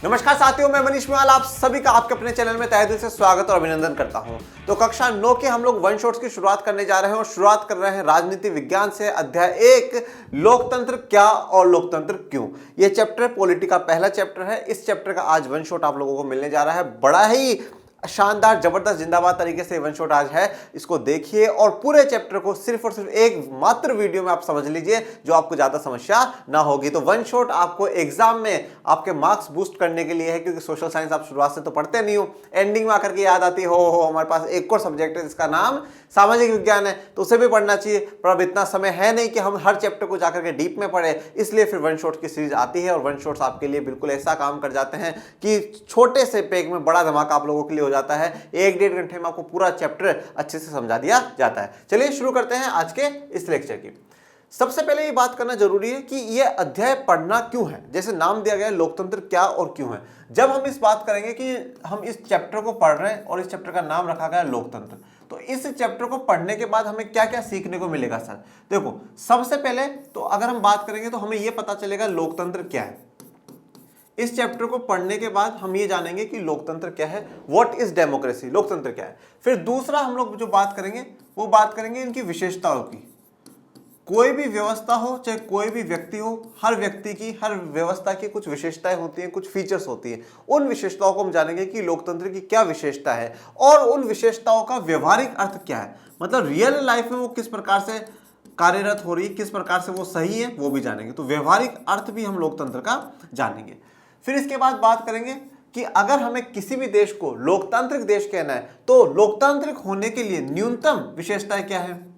नमस्कार साथियों, मैं मनीष मेवाल आप सभी का आपके अपने चैनल में तहे दिल से स्वागत और अभिनंदन करता हूं। तो कक्षा 9 के हम लोग वन शॉट्स की शुरुआत करने जा रहे हैं और शुरुआत कर रहे हैं राजनीति विज्ञान से। अध्याय 1 लोकतंत्र क्या और लोकतंत्र क्यों। यह चैप्टर पॉलिटी का पहला चैप्टर है। इस चैप्टर का आज वन शॉट आप लोगों को मिलने जा रहा है। बड़ा ही शानदार जबरदस्त जिंदाबाद तरीके से वन शॉट आज है, इसको देखिए और पूरे चैप्टर को सिर्फ और सिर्फ एक मात्र वीडियो में आप समझ लीजिए, जो आपको ज्यादा समस्या ना होगी। तो वन शॉट आपको एग्जाम में आपके मार्क्स बूस्ट करने के लिए है, क्योंकि सोशल साइंस आप शुरुआत से तो पढ़ते नहीं हो, एंडिंग में आकर के याद आती हो हमारे पास एक और सब्जेक्ट है जिसका नाम सामाजिक विज्ञान है, तो उसे भी पढ़ना चाहिए। पर अब इतना समय है नहीं कि हम हर चैप्टर को जाकर के डीप में पढ़े, इसलिए फिर वन शॉट की सीरीज आती है और वन शॉट्स आपके लिए बिल्कुल ऐसा काम कर जाते हैं कि छोटे से पैक में बड़ा धमाका आप लोगों के लिए हो जाता है। 1-1.5 घंटे में आपको पूरा चैप्टर अच्छे से समझा दिया जाता है। चलिए शुरू करते हैं आज के इस लेक्चर की। सबसे पहले ये बात करना जरूरी है कि यह अध्याय पढ़ना क्यों है। जैसे नाम दिया गया है लोकतंत्र क्या और क्यों है। जब हम इस बात करेंगे कि हम इस चैप्टर को पढ़ रहे हैं और इस चैप्टर का नाम रखा गया लोकतंत्र, तो इस चैप्टर को पढ़ने के बाद हमें क्या क्या सीखने को मिलेगा सर। देखो, सबसे पहले तो अगर हम बात करेंगे तो हमें यह पता चलेगा लोकतंत्र क्या है। इस चैप्टर को पढ़ने के बाद हम ये जानेंगे कि लोकतंत्र क्या है, व्हाट इज डेमोक्रेसी, लोकतंत्र क्या है। फिर दूसरा हम लोग जो बात करेंगे वो बात करेंगे इनकी विशेषताओं की। कोई भी व्यवस्था हो, चाहे कोई भी व्यक्ति हो, हर व्यक्ति की, हर व्यवस्था की कुछ विशेषताएं होती हैं, कुछ फीचर्स होती हैं। उन विशेषताओं को हम जानेंगे कि लोकतंत्र की क्या विशेषता है और उन विशेषताओं का व्यवहारिक अर्थ क्या है, मतलब रियल लाइफ में वो किस प्रकार से कार्यरत हो रही है, किस प्रकार से वो सही है, वो भी जानेंगे। तो व्यवहारिक अर्थ भी हम लोकतंत्र का जानेंगे। फिर इसके बाद बात करेंगे कि अगर हमें किसी भी देश को लोकतांत्रिक देश कहना है तो लोकतांत्रिक होने के लिए न्यूनतम विशेषताएं क्या है।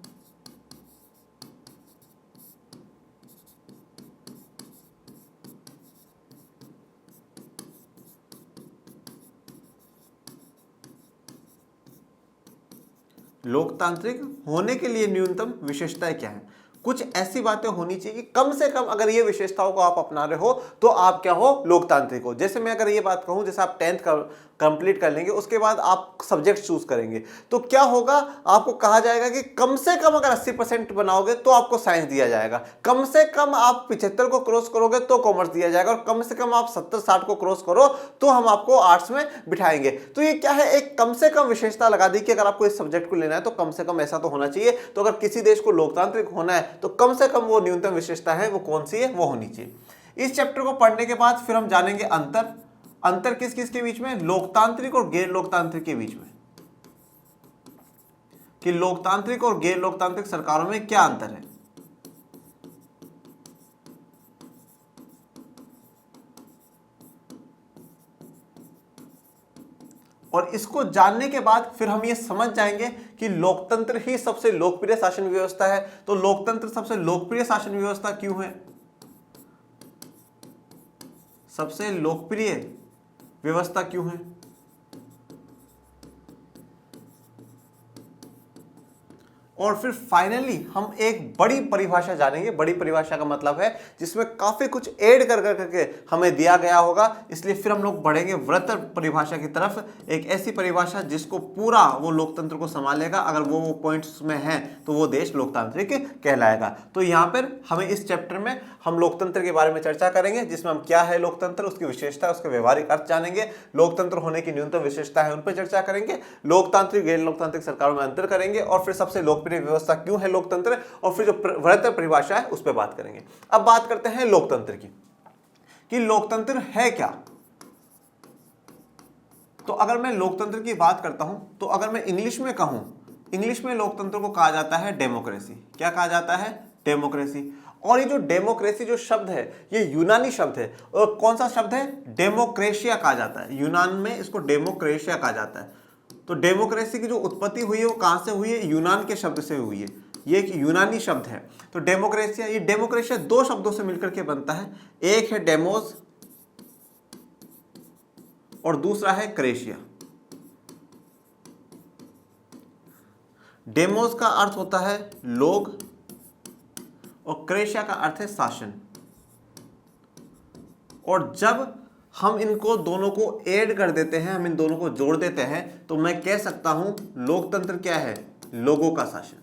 लोकतांत्रिक होने के लिए न्यूनतम विशेषताएं क्या है। कुछ ऐसी बातें होनी चाहिए कि कम से कम अगर ये विशेषताओं को आप अपना रहे हो तो आप क्या हो, लोकतांत्रिक हो। जैसे मैं अगर ये बात कहूं, जैसे आप 10th का कंप्लीट कर लेंगे, उसके बाद आप सब्जेक्ट चूज करेंगे, तो क्या होगा, आपको कहा जाएगा कि कम से कम अगर 80% बनाओगे तो आपको साइंस दिया जाएगा, कम से कम आप 75 को क्रॉस करोगे तो कॉमर्स दिया जाएगा, और कम से कम आप 70-60 को क्रॉस करो तो हम आपको आर्ट्स में बिठाएंगे। तो ये क्या है, एक कम से कम विशेषता लगा दी कि अगर आपको इस सब्जेक्ट को लेना है तो कम से कम ऐसा तो होना चाहिए। तो अगर किसी देश को लोकतांत्रिक होना है तो कम से कम वो न्यूनतम विशेषता है वो कौन सी है, वो होनी चाहिए। इस चैप्टर को पढ़ने के बाद फिर हम जानेंगे अंतर किस किस के बीच में, लोकतांत्रिक और गैर लोकतांत्रिक के बीच में, कि लोकतांत्रिक और गैर लोकतांत्रिक सरकारों में क्या अंतर है। और इसको जानने के बाद फिर हम ये समझ जाएंगे कि लोकतंत्र ही सबसे लोकप्रिय शासन व्यवस्था है। तो लोकतंत्र सबसे लोकप्रिय शासन व्यवस्था क्यों है, सबसे लोकप्रिय व्यवस्था क्यों है। और फिर फाइनली हम एक बड़ी परिभाषा जानेंगे। बड़ी परिभाषा का मतलब है जिसमें काफी कुछ ऐड कर करके हमें दिया गया होगा, इसलिए फिर हम लोग बढ़ेंगे वृत्त परिभाषा की तरफ। एक ऐसी परिभाषा जिसको पूरा वो लोकतंत्र को संभालेगा, अगर वो पॉइंट्स में है तो वो देश लोकतांत्रिक कहलाएगा। तो यहाँ पर हमें इस चैप्टर में हम लोकतंत्र के बारे में चर्चा करेंगे, जिसमें हम क्या है लोकतंत्र, उसकी विशेषता, उसके व्यवहारिक अर्थ जानेंगे, लोकतंत्र होने की न्यूनतम विशेषता है उन पर चर्चा करेंगे, लोकतांत्रिक गैर लोकतांत्रिक सरकारों में अंतर करेंगे, और फिर सबसे लोकप्रिय व्यवस्था क्यों है लोकतंत्र, और फिर जो वृत्त परिभाषा है उस पर बात करेंगे। अब बात करते हैं लोकतंत्र की, कि लोकतंत्र है क्या। तो अगर मैं लोकतंत्र की बात करता हूं तो अगर मैं इंग्लिश में कहूं, इंग्लिश में लोकतंत्र को कहा जाता है डेमोक्रेसी। क्या कहा जाता है, डेमोक्रेसी। और ये जो डेमोक्रेसी जो शब्द है ये यूनानी शब्द है। और कौन सा शब्द है, डेमोक्रेशिया कहा जाता है, यूनान में इसको डेमोक्रेशिया कहा जाता है। तो डेमोक्रेसी की जो उत्पत्ति हुई है वो कहां से हुई है, यूनान के शब्द से हुई है, ये एक यूनानी शब्द है। तो डेमोक्रेशिया, ये डेमोक्रेशिया दो शब्दों से मिलकर के बनता है, एक है डेमोस और दूसरा है क्रेशिया। डेमोस का अर्थ होता है लोग और क्रेशिया का अर्थ है शासन। और जब हम इनको दोनों को ऐड कर देते हैं, हम इन दोनों को जोड़ देते हैं, तो मैं कह सकता हूं लोकतंत्र क्या है, लोगों का शासन।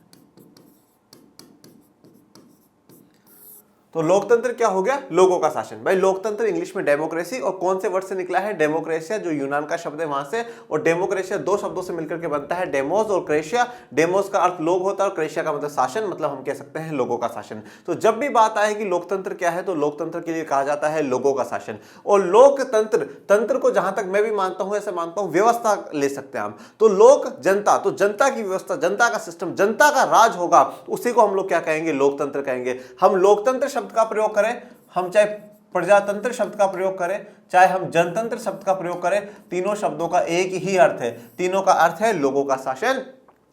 तो लोकतंत्र क्या हो गया? लोगों का शासन। भाई लोकतंत्र इंग्लिश में डेमोक्रेसी, और कौन से वर्ड से निकला है? डेमोक्रेशिया, जो यूनान का शब्द है वहां से। और डेमोक्रेशिया दो शब्दों से मिलकर के बनता है, डेमोस और क्रेशिया। डेमोस का अर्थ लोग होता है और क्रेशिया का मतलब शासन, मतलब हम कह सकते हैं लोगों का शासन। तो जब भी बात आएगी लोकतंत्र क्या है, तो लोकतंत्र के लिए कहा जाता है लोगों का शासन। और लोकतंत्र, तंत्र को जहां तक मैं भी मानता हूं, ऐसे मानता हूं व्यवस्था ले सकते हैं हम। तो लोक जनता, तो जनता की व्यवस्था, जनता का सिस्टम, जनता का राज होगा, उसी को हम लोग क्या कहेंगे? लोकतंत्र कहेंगे। हम लोकतंत्र शब्द का प्रयोग करें, हम चाहे प्रजातंत्र शब्द का प्रयोग करें, चाहे हम जनतंत्र शब्द का प्रयोग करें, तीनों शब्दों का एक ही अर्थ है। तीनों का अर्थ है लोगों का शासन,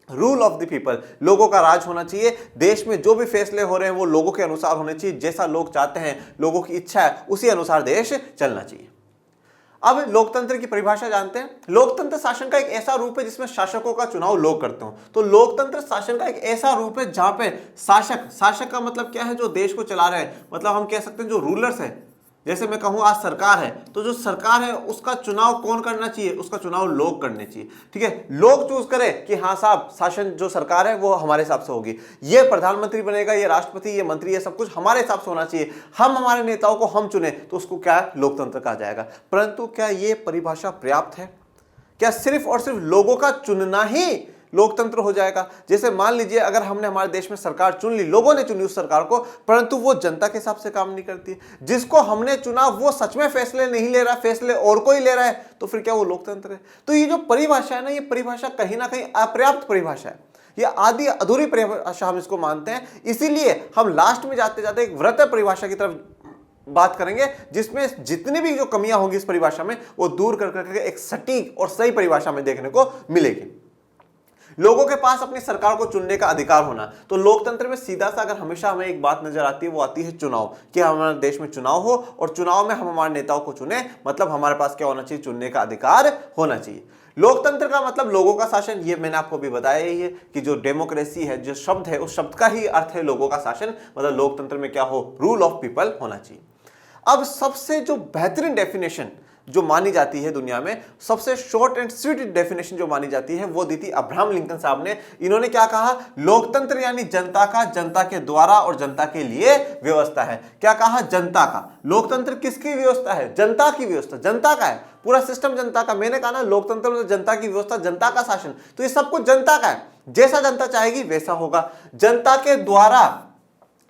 रूल ऑफ द पीपल। लोगों का राज होना चाहिए। देश में जो भी फैसले हो रहे हैं वो लोगों के अनुसार होने चाहिए। जैसा लोग चाहते हैं, लोगों की इच्छा है, उसी अनुसार देश चलना चाहिए। अब लोकतंत्र की परिभाषा जानते हैं। लोकतंत्र शासन का एक ऐसा रूप है जिसमें शासकों का चुनाव लोग करते हो। तो लोकतंत्र शासन का एक ऐसा रूप है जहां पे शासक, शासक का मतलब क्या है? जो देश को चला रहे हैं, मतलब हम कह सकते हैं जो रूलर्स है। जैसे मैं कहूं आज सरकार है, तो जो सरकार है उसका चुनाव कौन करना चाहिए? उसका चुनाव लोग करने चाहिए। ठीक है, लोग चूज करें कि हाँ साहब शासन जो सरकार है वो हमारे हिसाब से होगी, ये प्रधानमंत्री बनेगा, ये राष्ट्रपति, ये मंत्री, ये सब कुछ हमारे हिसाब से होना चाहिए, हम हमारे नेताओं को हम चुने, तो उसको क्या लोकतंत्र कहा जाएगा। परंतु क्या ये परिभाषा पर्याप्त है? क्या सिर्फ और सिर्फ लोगों का चुनना ही लोकतंत्र हो जाएगा? जैसे मान लीजिए अगर हमने हमारे देश में सरकार चुन ली, लोगों ने चुनी उस सरकार को, परंतु वो जनता के हिसाब से काम नहीं करती है, जिसको हमने चुना वो सच में फैसले नहीं ले रहा, फैसले और कोई ले रहा है, तो फिर क्या वो लोकतंत्र है? तो ये जो परिभाषा है ना, ये परिभाषा कहीं ना कहीं अपर्याप्त परिभाषा है, ये आधी अधूरी परिभाषा हम इसको मानते हैं। इसीलिए हम लास्ट में जाते जाते एक वृहत परिभाषा की तरफ बात करेंगे, जिसमें जितनी भी जो कमियां होंगी इस परिभाषा में वो दूर कर करके एक सटीक और सही परिभाषा में देखने को मिलेगी। लोगों के पास अपनी सरकार को चुनने का अधिकार होना। तो लोकतंत्र में सीधा सा अगर हमेशा हमें एक बात नजर आती है, वो आती है चुनाव, कि हमारे देश में चुनाव हो और चुनाव में हम हमारे नेताओं को चुने, मतलब हमारे पास क्या होना चाहिए? चुनने का अधिकार होना चाहिए। लोकतंत्र का मतलब लोगों का शासन, ये मैंने आपको भी बताया ही है कि जो डेमोक्रेसी है, जो शब्द है, उस शब्द का ही अर्थ है लोगों का शासन, मतलब लोकतंत्र में क्या हो? रूल ऑफ पीपल होना चाहिए। अब सबसे जो बेहतरीन डेफिनेशन जो मानी जाती है दुनिया में, सबसे शॉर्ट एंड स्वीट डेफिनेशन जो मानी जाती है, वो दी थी अब्राहम लिंकन साहब ने। इन्होंने क्या कहा? लोकतंत्र यानी जनता का, जनता के द्वारा और जनता के लिए व्यवस्था है। क्या कहा? जनता का। लोकतंत्र किसकी व्यवस्था है? जनता की व्यवस्था, जनता का है, पूरा सिस्टम जनता का। मैंने कहा ना लोकतंत्र में जनता की व्यवस्था, जनता का शासन, तो ये सब कुछ जनता का है। जैसा जनता चाहेगी वैसा होगा। जनता के द्वारा,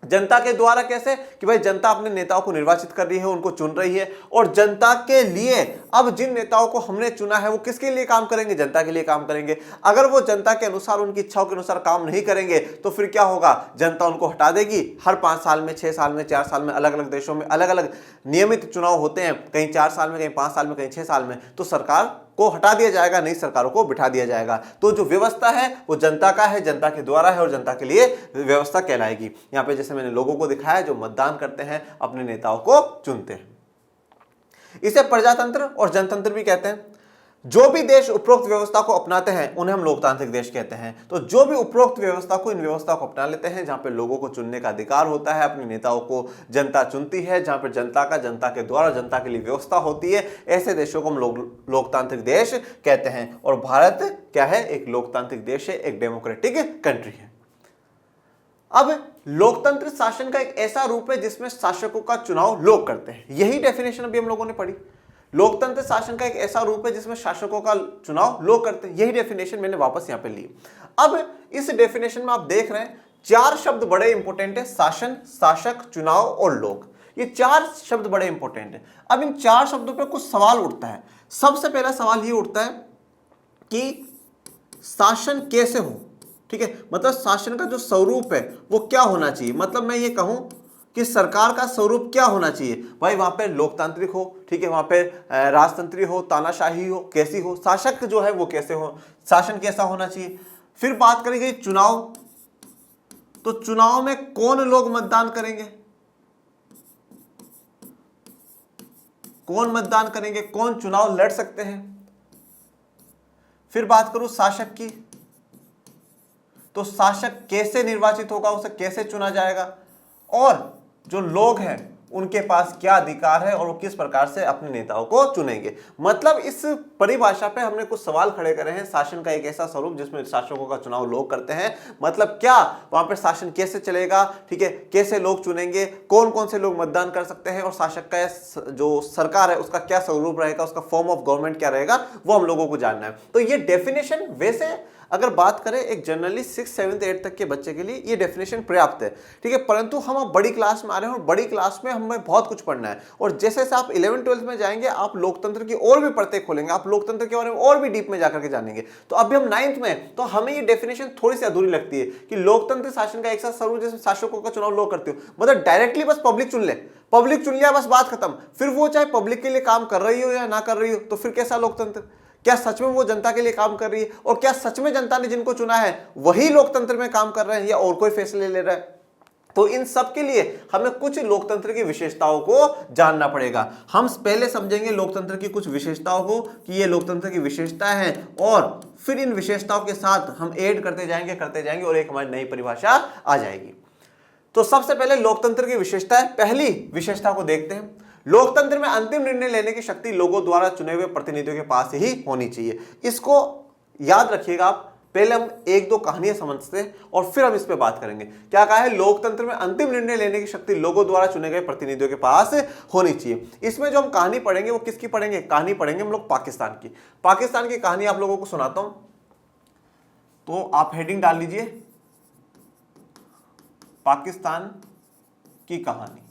जनता के द्वारा कैसे? कि भाई जनता अपने नेताओं को निर्वाचित कर रही है, उनको चुन रही है, और जनता के लिए। अब जिन नेताओं को हमने चुना है वो किसके लिए काम करेंगे? जनता के लिए काम करेंगे। अगर वो जनता के अनुसार, उनकी इच्छाओं के अनुसार काम नहीं करेंगे तो फिर क्या होगा? जनता उनको हटा देगी। हर 5 साल में, 6 साल में, 4 साल में, अलग अलग देशों में अलग अलग नियमित चुनाव होते हैं, कहीं 4 साल में, कहीं 5 साल में, कहीं 6 साल में, तो सरकार को हटा दिया जाएगा, नई सरकारों को बिठा दिया जाएगा। तो जो व्यवस्था है वो जनता का है, जनता के द्वारा है, और जनता के लिए व्यवस्था कहलाएगी। यहां पे जैसे मैंने लोगों को दिखाया जो मतदान करते हैं, अपने नेताओं को चुनते हैं। इसे प्रजातंत्र और जनतंत्र भी कहते हैं। जो भी देश उपरोक्त व्यवस्था को अपनाते हैं उन्हें हम लोकतांत्रिक देश कहते हैं। तो जो भी उपरोक्त व्यवस्था को, इन व्यवस्था को अपना लेते हैं, जहां पे लोगों को चुनने का अधिकार होता है, अपने नेताओं को जनता चुनती है, जहां पे जनता का, जनता के द्वारा, जनता के लिए व्यवस्था होती है, ऐसे देशों को हम लोकतांत्रिक देश कहते हैं। और भारत क्या है? एक लोकतांत्रिक देश है, एक डेमोक्रेटिक कंट्री है। अब लोकतंत्र शासन का एक ऐसा रूप है जिसमें शासकों का चुनाव लोग करते हैं। यही डेफिनेशन अभी हम लोगों ने पढ़ी। लोकतंत्र शासन का एक ऐसा रूप है जिसमें शासकों का चुनाव लोग करते हैं। यही डेफिनेशन मैंने वापस यहां पे ली। अब इस डेफिनेशन में आप देख रहे हैं 4 शब्द बड़े इंपॉर्टेंट है: शासन, शासक, चुनाव और लोग। ये 4 शब्द बड़े इंपॉर्टेंट है। अब इन 4 शब्दों पे कुछ सवाल उठता है। सबसे पहला सवाल ये उठता है कि शासन कैसे हो? ठीक है, मतलब शासन का जो स्वरूप है वो क्या होना चाहिए। मतलब मैं ये कहूं कि सरकार का स्वरूप क्या होना चाहिए? भाई वहां पे लोकतांत्रिक हो, ठीक है, वहां पे राजतंत्री हो, तानाशाही हो, कैसी हो? शासक जो है वो कैसे हो? शासन कैसा होना चाहिए? फिर बात करेंगे चुनाव। तो चुनाव में कौन लोग मतदान करेंगे? कौन मतदान करेंगे? कौन चुनाव लड़ सकते हैं? फिर बात करूं शासक की, तो शासक कैसे निर्वाचित होगा, उसे कैसे चुना जाएगा? और जो लोग हैं उनके पास क्या अधिकार है और वो किस प्रकार से अपने नेताओं को चुनेंगे। मतलब इस परिभाषा पे हमने कुछ सवाल खड़े करे हैं। शासन का एक ऐसा स्वरूप जिसमें शासकों का चुनाव लोग करते हैं, मतलब क्या वहां पे शासन कैसे चलेगा, ठीक है, कैसे लोग चुनेंगे, कौन कौन से लोग मतदान कर सकते हैं और शासक का जो सरकार है उसका क्या स्वरूप रहेगा, उसका फॉर्म ऑफ गवर्नमेंट क्या रहेगा, वो हम लोगों को जानना है। तो ये डेफिनेशन वैसे अगर बात करें एक जनरली 6, 7, 8 तक के बच्चे के लिए ये डेफिनेशन पर्याप्त है, ठीक है। परंतु हम अब बड़ी क्लास में आ रहे हैं और बड़ी क्लास में हमें बहुत कुछ पढ़ना है और जैसे जैसे आप 11, 12 में जाएंगे आप लोकतंत्र की और भी परतें खोलेंगे, आप लोकतंत्र के बारे में और भी डीप में जाकर के जानेंगे। तो अभी हम 9th में हैं, तो हमें ये डेफिनेशन थोड़ी सी अधूरी लगती है कि लोकतंत्र शासन का एक साथ स्वरूप जिसमें शासकों का चुनाव लोग करते हो, मतलब डायरेक्टली बस पब्लिक चुन ले, पब्लिक चुन लिया बस बात खत्म। फिर वो चाहे पब्लिक के लिए काम कर रही हो या ना कर रही हो, तो फिर कैसा लोकतंत्र? क्या सच में वो जनता के लिए काम कर रही है और क्या सच में जनता ने जिनको चुना है वही लोकतंत्र में काम कर रहे हैं या और कोई फैसले ले रहा है? तो इन सब के लिए हमें कुछ लोकतंत्र की विशेषताओं को जानना पड़ेगा। हम पहले समझेंगे लोकतंत्र की कुछ विशेषताओं को कि ये लोकतंत्र की विशेषताएं हैं और फिर इन विशेषताओं के साथ हम ऐड करते जाएंगे और एक हमारी नई परिभाषा आ जाएगी। तो सबसे पहले लोकतंत्र की विशेषता है, पहली विशेषता को देखते हैं। लोकतंत्र में अंतिम निर्णय लेने की शक्ति लोगों द्वारा चुने हुए प्रतिनिधियों के पास ही होनी चाहिए। इसको याद रखिएगा आप। पहले हम एक दो कहानियां समझते हैं और फिर हम इस पे बात करेंगे। क्या कहा है? लोकतंत्र में अंतिम निर्णय लेने की शक्ति लोगों द्वारा चुने गए प्रतिनिधियों के पास होनी चाहिए। इसमें जो हम कहानी पढ़ेंगे वो किसकी पढ़ेंगे? कहानी पढ़ेंगे हम लोग पाकिस्तान की। पाकिस्तान की कहानी आप लोगों को सुनाता हूं, तो आप हेडिंग डाल लीजिए पाकिस्तान की कहानी।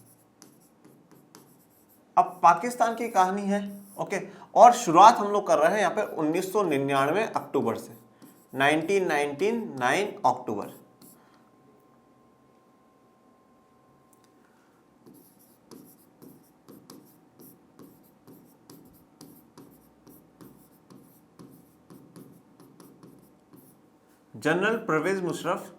अब पाकिस्तान की कहानी है, ओके, और शुरुआत हम लोग कर रहे हैं यहां पे 1999 अक्टूबर से, 1999 अक्टूबर। जनरल परवेज मुशर्रफ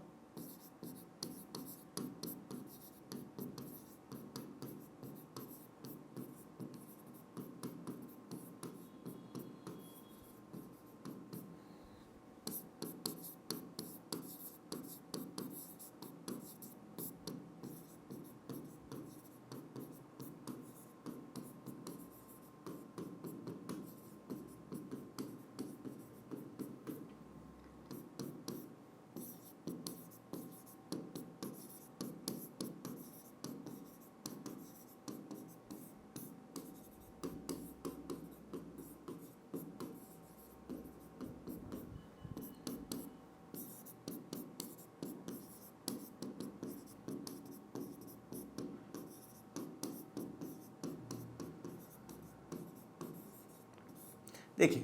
देखिए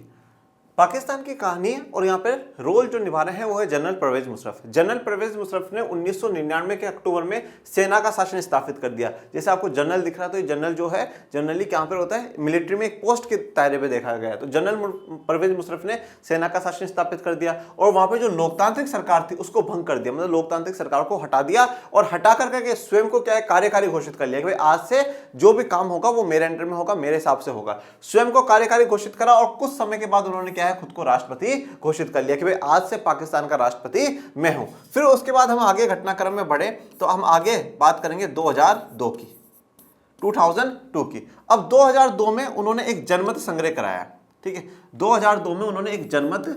पाकिस्तान की कहानी है और यहाँ पे रोल जो निभा रहे हैं वो है जनरल परवेज मुशर्रफ। जनरल परवेज मुशर्रफ ने 1999 के अक्टूबर में सेना का शासन स्थापित कर दिया। जैसे आपको जनरल दिख रहा है, तो ये जनरल जो है जनरली कहाँ पर होता है? मिलिट्री में एक पोस्ट के दायरे पे देखा गया है। तो जनरल परवेज मुशर्रफ ने सेना का शासन स्थापित कर दिया और वहां पर जो लोकतांत्रिक सरकार थी उसको भंग कर दिया, मतलब लोकतांत्रिक सरकार को हटा दिया और हटा करके स्वयं को क्या है? कार्यकारी घोषित कर लिया कि भाई आज से जो भी काम होगा वो मेरे अंडर में होगा, मेरे हिसाब से होगा। स्वयं को कार्यकारी घोषित करा और कुछ समय के बाद उन्होंने क्या है? खुद को राष्ट्रपति घोषित कर लिया कि भाई आज से पाकिस्तान का राष्ट्रपति मैं हूं। फिर उसके बाद हम आगे घटनाक्रम में बढ़े तो हम आगे बात करेंगे 2002 की, 2002 की। अब 2002 में उन्होंने एक जनमत संग्रह कराया, ठीक है। 2002 में उन्होंने एक जनमत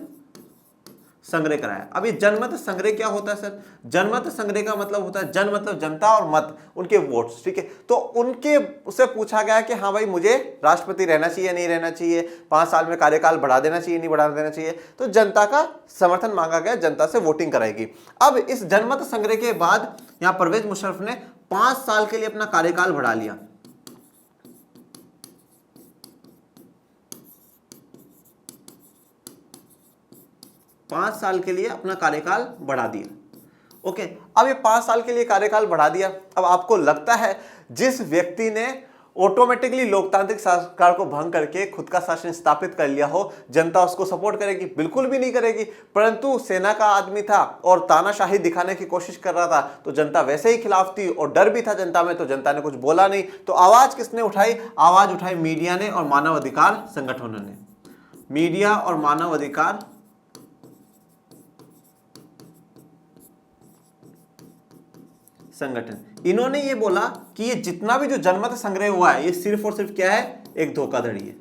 संग्रह कराया। अब ये जनमत संग्रह क्या होता है सर? जनमत संग्रह का मतलब होता है, जन मतलब जनता और मत उनके वोट्स, ठीक है। तो उनके उससे पूछा गया कि हाँ भाई मुझे राष्ट्रपति रहना चाहिए नहीं रहना चाहिए, 5 साल में कार्यकाल बढ़ा देना चाहिए नहीं बढ़ा देना चाहिए। तो जनता का समर्थन मांगा गया, जनता से वोटिंग कराएगी। अब इस जनमत संग्रह के बाद यहाँ परवेज मुशर्रफ ने 5 साल के लिए अपना कार्यकाल बढ़ा लिया। पांच साल के लिए अपना कार्यकाल बढ़ा दिया, ओके। अब ये 5 साल के लिए कार्यकाल बढ़ा दिया। अब आपको लगता है जिस व्यक्ति ने ऑटोमेटिकली लोकतांत्रिक सरकार को भंग करके खुद का शासन स्थापित कर लिया हो, जनता उसको सपोर्ट करेगी? बिल्कुल भी नहीं करेगी। परंतु सेना का आदमी था और तानाशाही दिखाने की कोशिश कर रहा था, तो जनता वैसे ही खिलाफ थी और डर भी था जनता में, तो जनता ने कुछ बोला नहीं। तो आवाज किसने उठाई? आवाज उठाई मीडिया ने और मानव अधिकार संगठनों ने। मीडिया और मानव अधिकार संगठन, इन्होंने ये बोला कि ये जितना भी जो जनमत संग्रह हुआ है ये सिर्फ और सिर्फ क्या है, एक धोखाधड़ी है।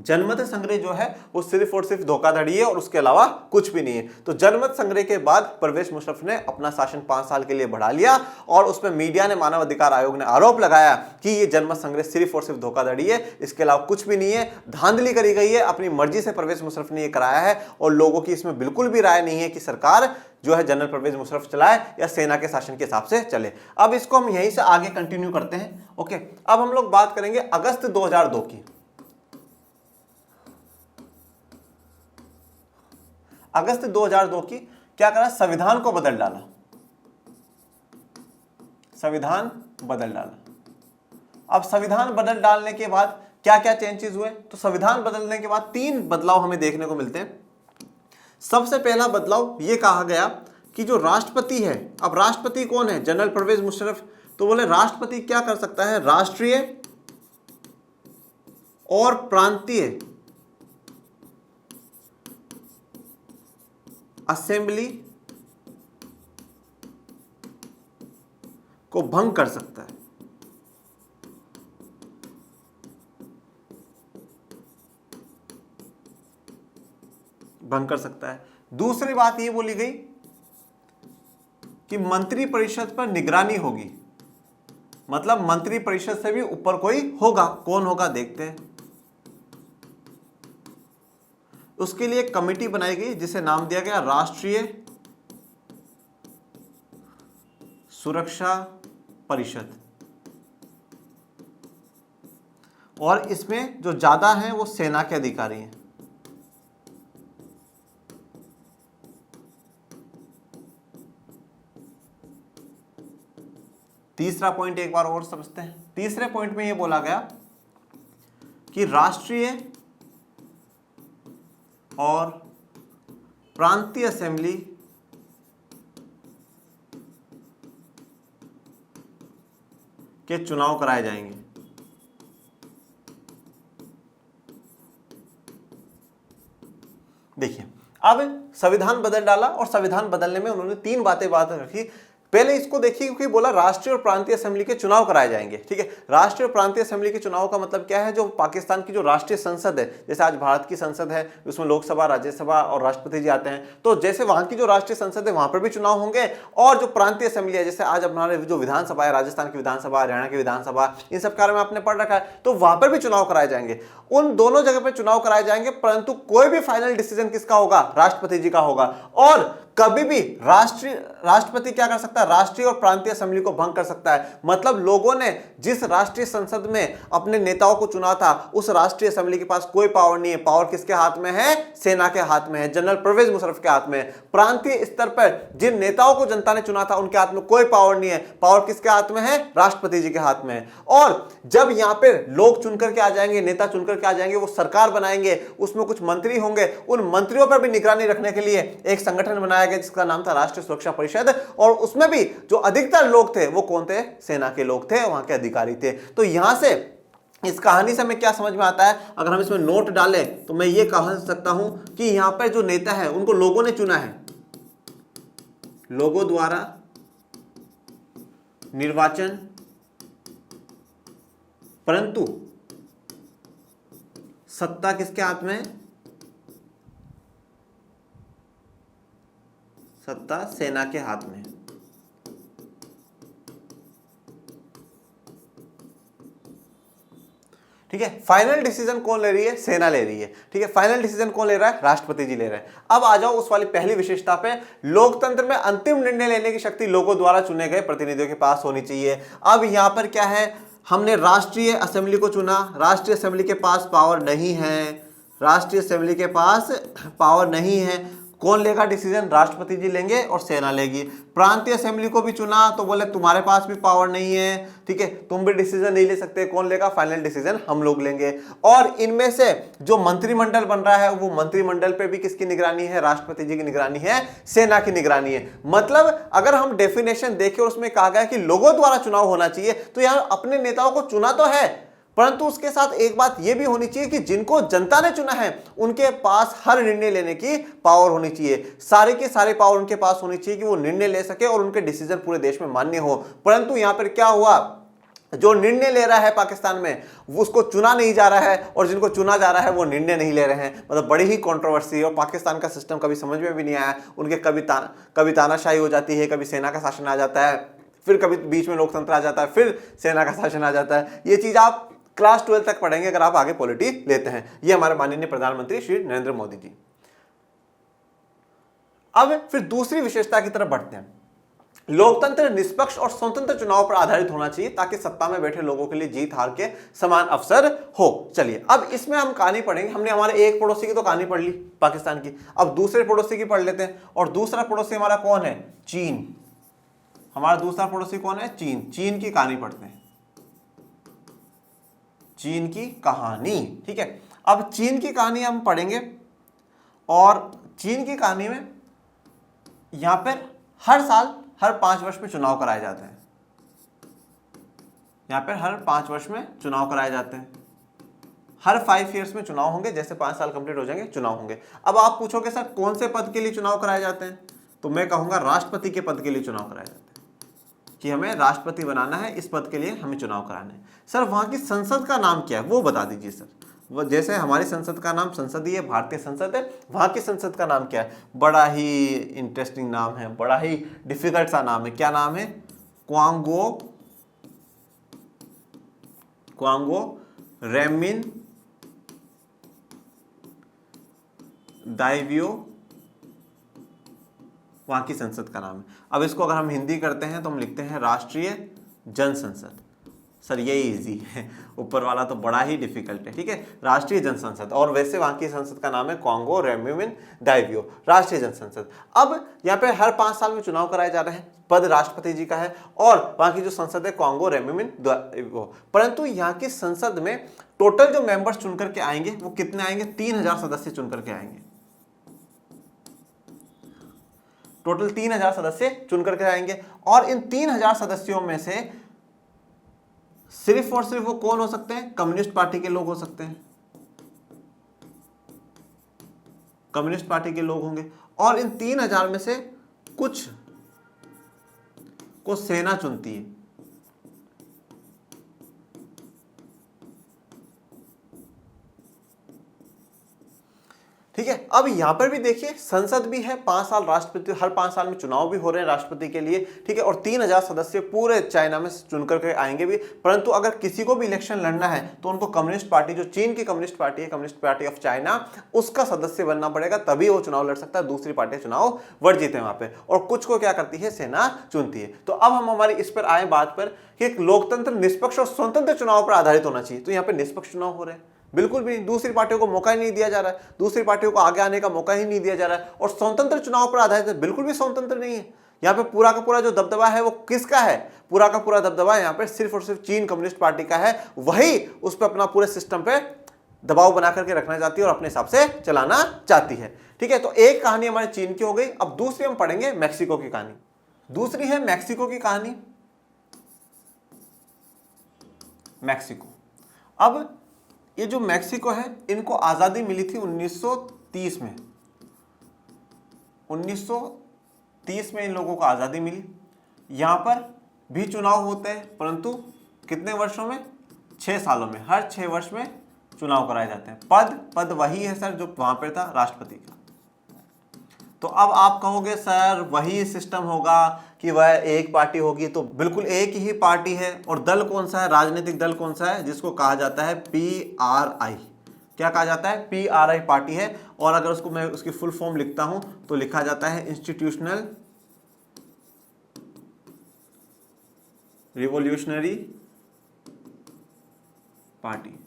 जनमत संग्रह जो है वो सिर्फ और सिर्फ धोखाधड़ी है और उसके अलावा कुछ भी नहीं है। तो जनमत संग्रह के बाद परवेज मुशर्रफ ने अपना शासन 5 साल के लिए बढ़ा लिया और उसमें मीडिया ने, मानव अधिकार आयोग ने आरोप लगाया कि ये जनमत संग्रह सिर्फ और सिर्फ धोखाधड़ी है, इसके अलावा कुछ भी नहीं है, धांधली करी गई है, अपनी मर्जी से परवेज मुशर्रफ ने ये कराया है और लोगों की इसमें बिल्कुल भी राय नहीं है कि सरकार जो है जनरल परवेज मुशर्रफ चलाए या सेना के शासन के हिसाब से चले। अब इसको हम यहीं से आगे कंटिन्यू करते हैं। ओके, अब हम लोग बात करेंगे अगस्त 2002 की। अगस्त 2002 की क्या करा, संविधान को बदल डाला, संविधान बदल डाला। अब संविधान बदल डालने के बाद क्या क्या चेंजेस हुए, तो संविधान बदलने के बाद 3 बदलाव हमें देखने को मिलते हैं। सबसे पहला बदलाव ये कहा गया कि जो राष्ट्रपति है, अब राष्ट्रपति कौन है, जनरल परवेज मुशर्रफ, तो बोले राष्ट्रपति क्या कर सकता है, राष्ट्रीय और प्रांतीय असेंबली को भंग कर सकता है। भंग कर सकता है। दूसरी बात ये बोली गई कि मंत्री परिषद पर निगरानी होगी, मतलब मंत्री परिषद से भी ऊपर कोई होगा, कौन होगा देखते हैं। उसके लिए एक कमेटी बनाई गई जिसे नाम दिया गया राष्ट्रीय सुरक्षा परिषद, और इसमें जो ज्यादा हैं वो सेना के अधिकारी हैं। तीसरा पॉइंट एक बार और समझते हैं। तीसरे पॉइंट में ये बोला गया कि राष्ट्रीय और प्रांतीय असेंबली के चुनाव कराए जाएंगे। देखिए, अब संविधान बदल डाला और संविधान बदलने में उन्होंने 3 बात रखी। पहले इसको देखिए, क्योंकि बोला राष्ट्रीय और प्रांतीय असेंबली के चुनाव कराए जाएंगे। ठीक है, राष्ट्रीय और प्रांतीय असेंबली के चुनाव का मतलब क्या है, जो पाकिस्तान की जो राष्ट्रीय संसद है, जैसे आज भारत की संसद है, उसमें लोकसभा, राज्यसभा और राष्ट्रपति जी आते हैं, तो जैसे वहां की जो राष्ट्रीय संसद है वहां पर भी चुनाव होंगे, और जो प्रांतीय असेंबली है, जैसे आज हमारे जो विधानसभा है, राजस्थान की विधानसभा, हरियाणा की विधानसभा, इन सब कार्य में आपने पढ़ रखा है, तो वहां पर भी चुनाव कराए जाएंगे। उन दोनों जगह पर चुनाव कराए जाएंगे, परंतु कोई भी फाइनल डिसीजन किसका होगा, राष्ट्रपति जी का होगा। और कभी भी राष्ट्रपति क्या कर सकता है, राष्ट्रीय और प्रांतीय असेंबली को भंग कर सकता है। मतलब लोगों ने जिस राष्ट्रीय संसद में अपने नेताओं को चुना था, उस राष्ट्रीय असेंबली के पास कोई पावर नहीं है। पावर किसके हाथ में है, सेना के हाथ में है, जनरल परवेज मुशर्रफ के हाथ में है। प्रांतीय स्तर पर जिन नेताओं को जनता ने चुना था उनके हाथ में कोई पावर नहीं है। पावर किसके हाथ में है, राष्ट्रपति जी के हाथ में है। और जब यहां पर लोग चुनकर के आ जाएंगे, नेता चुनकर के आ जाएंगे, वो सरकार बनाएंगे, उसमें कुछ मंत्री होंगे, उन मंत्रियों पर भी निगरानी रखने के लिए एक संगठन बनाया जिसका नाम था राष्ट्रीय सुरक्षा परिषद, और उसमें भी जो अधिकतर लोग थे वो कौन थे, सेना के लोग थे, वहां के अधिकारी थे। तो यहां से इस कहानी से हमें क्या समझ में आता है, अगर हम इसमें नोट डालें तो मैं ये कह सकता हूं कि यहां पर जो नेता है उनको लोगों ने चुना है, लोगों द्वारा निर्वाचन, परंतु सत्ता किसके हाथ में है, सत्ता सेना के हाथ में। ठीक है, फाइनल डिसीजन कौन ले रही है, सेना ले रही है। ठीक है, फाइनल डिसीजन कौन ले रहा है, राष्ट्रपति जी ले रहे हैं। अब आ जाओ उस वाली पहली विशेषता पे, लोकतंत्र में अंतिम निर्णय लेने की शक्ति लोगों द्वारा चुने गए प्रतिनिधियों के पास होनी चाहिए। अब यहां पर क्या है, हमने राष्ट्रीय असेंबली को चुना, राष्ट्रीय असेंबली के पास पावर नहीं है, राष्ट्रीय असेंबली के पास पावर नहीं है। कौन लेगा डिसीजन, राष्ट्रपति जी लेंगे और सेना लेगी। प्रांतीय असेंबली को भी चुना तो बोले तुम्हारे पास भी पावर नहीं है, ठीक है, तुम भी डिसीजन नहीं ले सकते। कौन लेगा, फाइनल डिसीजन हम लोग लेंगे। और इनमें से जो मंत्रिमंडल बन रहा है वो मंत्रिमंडल पे भी किसकी निगरानी है, राष्ट्रपति जी की निगरानी है, सेना की निगरानी है। मतलब अगर हम डेफिनेशन देखें और उसमें कहा गया कि लोगों द्वारा चुनाव होना चाहिए, तो यहाँ अपने नेताओं को चुना तो है, परंतु उसके साथ एक बात यह भी होनी चाहिए कि जिनको जनता ने चुना है उनके पास हर निर्णय लेने की पावर होनी चाहिए, सारे के सारे पावर उनके पास होनी चाहिए कि वो निर्णय ले सके और उनके डिसीजन पूरे देश में मान्य हो। परंतु यहां पर क्या हुआ, जो निर्णय ले रहा है पाकिस्तान में वो उसको चुना नहीं जा रहा है और जिनको चुना जा रहा है वो निर्णय नहीं ले रहे हैं। मतलब बड़ी ही कंट्रोवर्सी, और पाकिस्तान का सिस्टम कभी समझ में भी नहीं आया। उनके कभी तानाशाही हो जाती है, कभी सेना का शासन आ जाता है, फिर कभी बीच में लोकतंत्र आ जाता है, फिर सेना का शासन आ जाता है। ये चीज आप क्लास 12 तक पढ़ेंगे अगर आप आगे पॉलिटी लेते हैं। ये हमारे माननीय प्रधानमंत्री श्री नरेंद्र मोदी जी। अब फिर दूसरी विशेषता की तरफ बढ़ते हैं। लोकतंत्र निष्पक्ष और स्वतंत्र चुनाव पर आधारित होना चाहिए ताकि सत्ता में बैठे लोगों के लिए जीत हार के समान अवसर हो। चलिए अब इसमें हम कहानी पढ़ेंगे। हमने हमारे एक पड़ोसी की तो कहानी पढ़ ली पाकिस्तान की, अब दूसरे पड़ोसी की पढ़ लेते हैं। और दूसरा पड़ोसी हमारा कौन है? चीन। हमारा दूसरा पड़ोसी कौन है? चीन। चीन की कहानी पढ़ते हैं, चीन की कहानी। ठीक है, अब चीन की कहानी हम पढ़ेंगे और चीन की कहानी में यहां पर हर साल हर 5 वर्ष में चुनाव कराए जाते हैं। यहां पर हर 5 वर्ष में चुनाव कराए जाते हैं। हर 5 ईयर्स में चुनाव होंगे, जैसे 5 साल कंप्लीट हो जाएंगे चुनाव होंगे। अब आप पूछोगे सर कौन से पद के लिए चुनाव कराए जाते हैं, तो मैं कहूंगा राष्ट्रपति के पद के लिए चुनाव कराए जाते हैं कि हमें राष्ट्रपति बनाना है, इस पद के लिए हमें चुनाव कराना है। सर वहां की संसद का नाम क्या है वो बता दीजिए सर। वो जैसे हमारी संसद का नाम संसदीय भारतीय संसद है, वहां की संसद का नाम क्या है? बड़ा ही इंटरेस्टिंग नाम है, बड़ा ही डिफिकल्ट सा नाम है। क्या नाम है? क्वांगो रेमिन दाइवियो, वहां की संसद का नाम है। अब इसको अगर हम हिंदी करते हैं तो हम लिखते हैं राष्ट्रीय जनसंसद। सर ये इजी है, ऊपर वाला तो बड़ा ही डिफिकल्ट है। ठीक है, राष्ट्रीय जनसंसद। और वैसे वहां की संसद का नाम है क्वांगो रेमिन दाइवियो, राष्ट्रीय जनसंसद। अब यहाँ पे हर 5 साल में चुनाव कराए जा रहे हैं, पद राष्ट्रपति जी का है और वहां की जो संसद है क्वांगो रेमिन दाइवियो। परंतु यहाँ की संसद में टोटल जो मेंबर्स चुन करके आएंगे वो कितने आएंगे? 3000 सदस्य चुन करके आएंगे। टोटल 3000 सदस्य चुन करके आएंगे और इन 3000 सदस्यों में से सिर्फ और सिर्फ वो कौन हो सकते हैं? कम्युनिस्ट पार्टी के लोग हो सकते हैं, कम्युनिस्ट पार्टी के लोग होंगे। और इन 3000 में से कुछ को सेना चुनती है। ठीक है, अब यहां पर भी देखिए संसद भी है, 5 साल राष्ट्रपति, हर 5 साल में चुनाव भी हो रहे हैं राष्ट्रपति के लिए। ठीक है, और 3000 सदस्य पूरे चाइना में चुन करके आएंगे भी। परंतु अगर किसी को भी इलेक्शन लड़ना है तो उनको कम्युनिस्ट पार्टी, जो चीन की कम्युनिस्ट पार्टी है, कम्युनिस्ट पार्टी ऑफ चाइना, उसका सदस्य बनना पड़ेगा, तभी वो चुनाव लड़ सकता है। दूसरी पार्टी चुनाव वर्जित है वहां पे। और कुछ को क्या करती है? सेना चुनती है। तो अब हम हमारी इस पर आए बात पर कि एक लोकतंत्र निष्पक्ष और स्वतंत्र चुनाव पर आधारित होना चाहिए। तो यहाँ पे निष्पक्ष चुनाव हो रहे हैं? बिल्कुल भी नहीं। दूसरी पार्टियों को मौका ही नहीं दिया जा रहा है, दूसरी पार्टियों को आगे आने का मौका ही नहीं दिया जा रहा है। और स्वतंत्र चुनाव पर आधारित है? बिल्कुल भी स्वतंत्र नहीं है। यहाँ पे पूरा का पूरा जो दबदबा है वो किसका है? पूरा का पूरा दबदबा यहाँ पे सिर्फ और सिर्फ चीन कम्युनिस्ट पार्टी का है। वही उस पर अपना पूरे सिस्टम पे दबाव बना करके रखना चाहती है और अपने हिसाब से चलाना चाहती है। ठीक है, तो एक कहानी हमारी चीन की हो गई। अब दूसरी हम पढ़ेंगे मैक्सिको की कहानी। दूसरी है मैक्सिको की कहानी। मैक्सिको, अब ये जो मैक्सिको है इनको आजादी मिली थी 1930 में। 1930 में इन लोगों को आजादी मिली। यहां पर भी चुनाव होते हैं, परंतु कितने वर्षों में? 6 सालों में। हर 6 वर्ष में चुनाव कराए जाते हैं। पद वही है सर जो वहां पर था, राष्ट्रपति का। तो अब आप कहोगे सर वही सिस्टम होगा कि वह एक पार्टी होगी, तो बिल्कुल एक ही पार्टी है। और दल कौन सा है? राजनीतिक दल कौन सा है? जिसको कहा जाता है PRI। क्या कहा जाता है? PRI पार्टी है। और अगर उसको मैं उसकी फुल फॉर्म लिखता हूं तो लिखा जाता है इंस्टीट्यूशनल रिवॉल्यूशनरी पार्टी।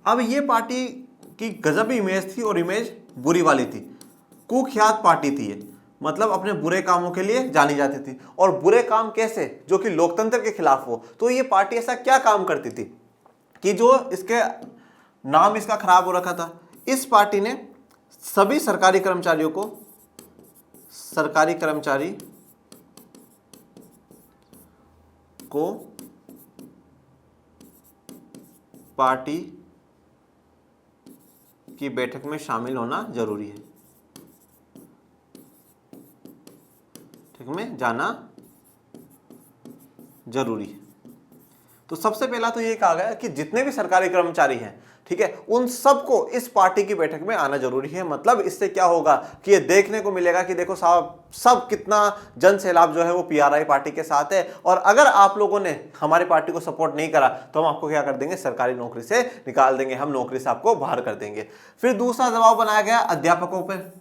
अब ये पार्टी की गजब इमेज थी, और इमेज बुरी वाली थी। कुख्यात पार्टी थी ये, मतलब अपने बुरे कामों के लिए जानी जाती थी। और बुरे काम कैसे? जो कि लोकतंत्र के खिलाफ हो। तो ये पार्टी ऐसा क्या काम करती थी कि जो इसके नाम इसका खराब हो रखा था। इस पार्टी ने सभी सरकारी कर्मचारियों को, सरकारी कर्मचारी को पार्टी की बैठक में शामिल होना जरूरी है, ठीक में जाना जरूरी है। तो सबसे पहला तो ये कहा गया कि जितने भी सरकारी कर्मचारी हैं, ठीक है, उन सबको इस पार्टी की बैठक में आना जरूरी है। मतलब इससे क्या होगा कि ये देखने को मिलेगा कि देखो साहब सब कितना जन सैलाब जो है वो पीआरआई पार्टी के साथ है, और अगर आप लोगों ने हमारी पार्टी को सपोर्ट नहीं करा तो हम आपको क्या कर देंगे, सरकारी नौकरी से निकाल देंगे, हम नौकरी से आपको बाहर कर देंगे। फिर दूसरा दबाव बनाया गया अध्यापकों पर।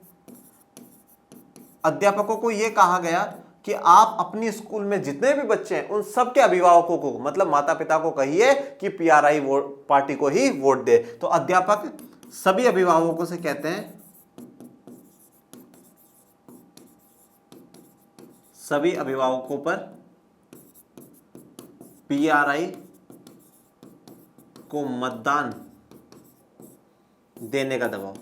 अध्यापकों को यह कहा गया कि आप अपनी स्कूल में जितने भी बच्चे हैं उन सबके अभिभावकों को, मतलब माता पिता को कहिए कि पीआरआई पार्टी को ही वोट दे। तो अध्यापक सभी अभिभावकों से कहते हैं, सभी अभिभावकों पर पीआरआई को मतदान देने का दबाव।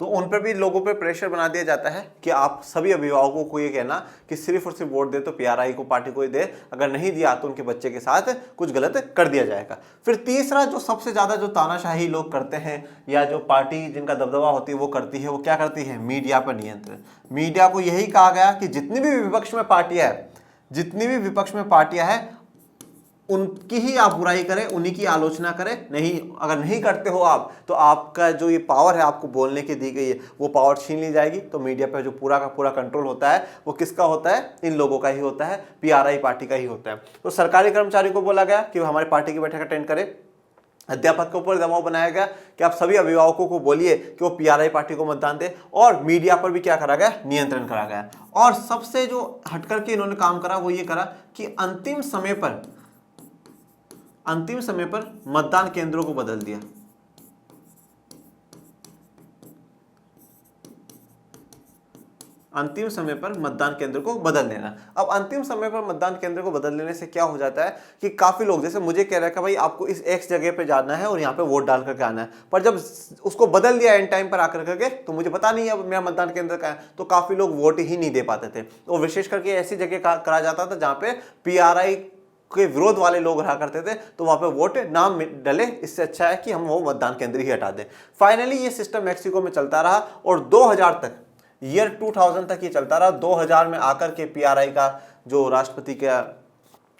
तो उन पर भी लोगों पे प्रेशर बना दिया जाता है कि आप सभी अभिभावकों को ये कहना कि सिर्फ और सिर्फ वोट दे तो पीआरआई को पार्टी को ही दे, अगर नहीं दिया तो उनके बच्चे के साथ कुछ गलत कर दिया जाएगा। फिर तीसरा जो सबसे ज्यादा जो तानाशाही लोग करते हैं या जो पार्टी जिनका दबदबा होती है वो करती है, वो क्या करती है, मीडिया पर नियंत्रण। मीडिया को यही कहा गया कि जितनी भी विपक्ष में पार्टियां हैं उनकी ही आप बुराई करें, उन्हीं की आलोचना करें। नहीं, अगर नहीं करते हो आप तो आपका जो ये पावर है आपको बोलने की दी गई है वो पावर छीन ली जाएगी। तो मीडिया पे जो पूरा का पूरा कंट्रोल होता है वो किसका होता है, इन लोगों का ही होता है, पीआरआई पार्टी का ही होता है। तो सरकारी कर्मचारी को बोला गया कि वो हमारी पार्टी की बैठक अटेंड करें। अध्यापक के ऊपर दबाव बनाया गया कि आप सभी अभिभावकों को बोलिए कि वो पीआरआई पार्टी को मतदान दे, और मीडिया पर भी क्या करा गया, नियंत्रण करा गया। और सबसे जो हटकर के इन्होंने काम करा वो ये करा कि अंतिम समय पर मतदान केंद्रों को बदल दिया। अंतिम समय पर मतदान केंद्र को बदल देना। अब अंतिम समय पर मतदान केंद्र को बदल देने से क्या हो जाता है कि काफी लोग, जैसे मुझे कह रहा है कि भाई आपको इस एक्स जगह पे जाना है और यहाँ पे वोट डाल करके आना है, पर जब उसको बदल दिया एंड टाइम पर आकर करके तो मुझे पता नहीं है अब मेरा मतदान केंद्र का है, तो काफी लोग वोट ही नहीं दे पाते थे। और विशेष करके ऐसी जगह करा जाता था जहाँ पे पीआरआई के विरोध वाले लोग रहा करते थे, तो वहां पे वोट ना डले, इससे अच्छा है कि हम वो मतदान केंद्र ही हटा दें। फाइनली ये सिस्टम मैक्सिको में चलता रहा और 2000 तक, ईयर 2000 तक ये चलता रहा। 2000 में आकर के पीआरआई का जो राष्ट्रपति का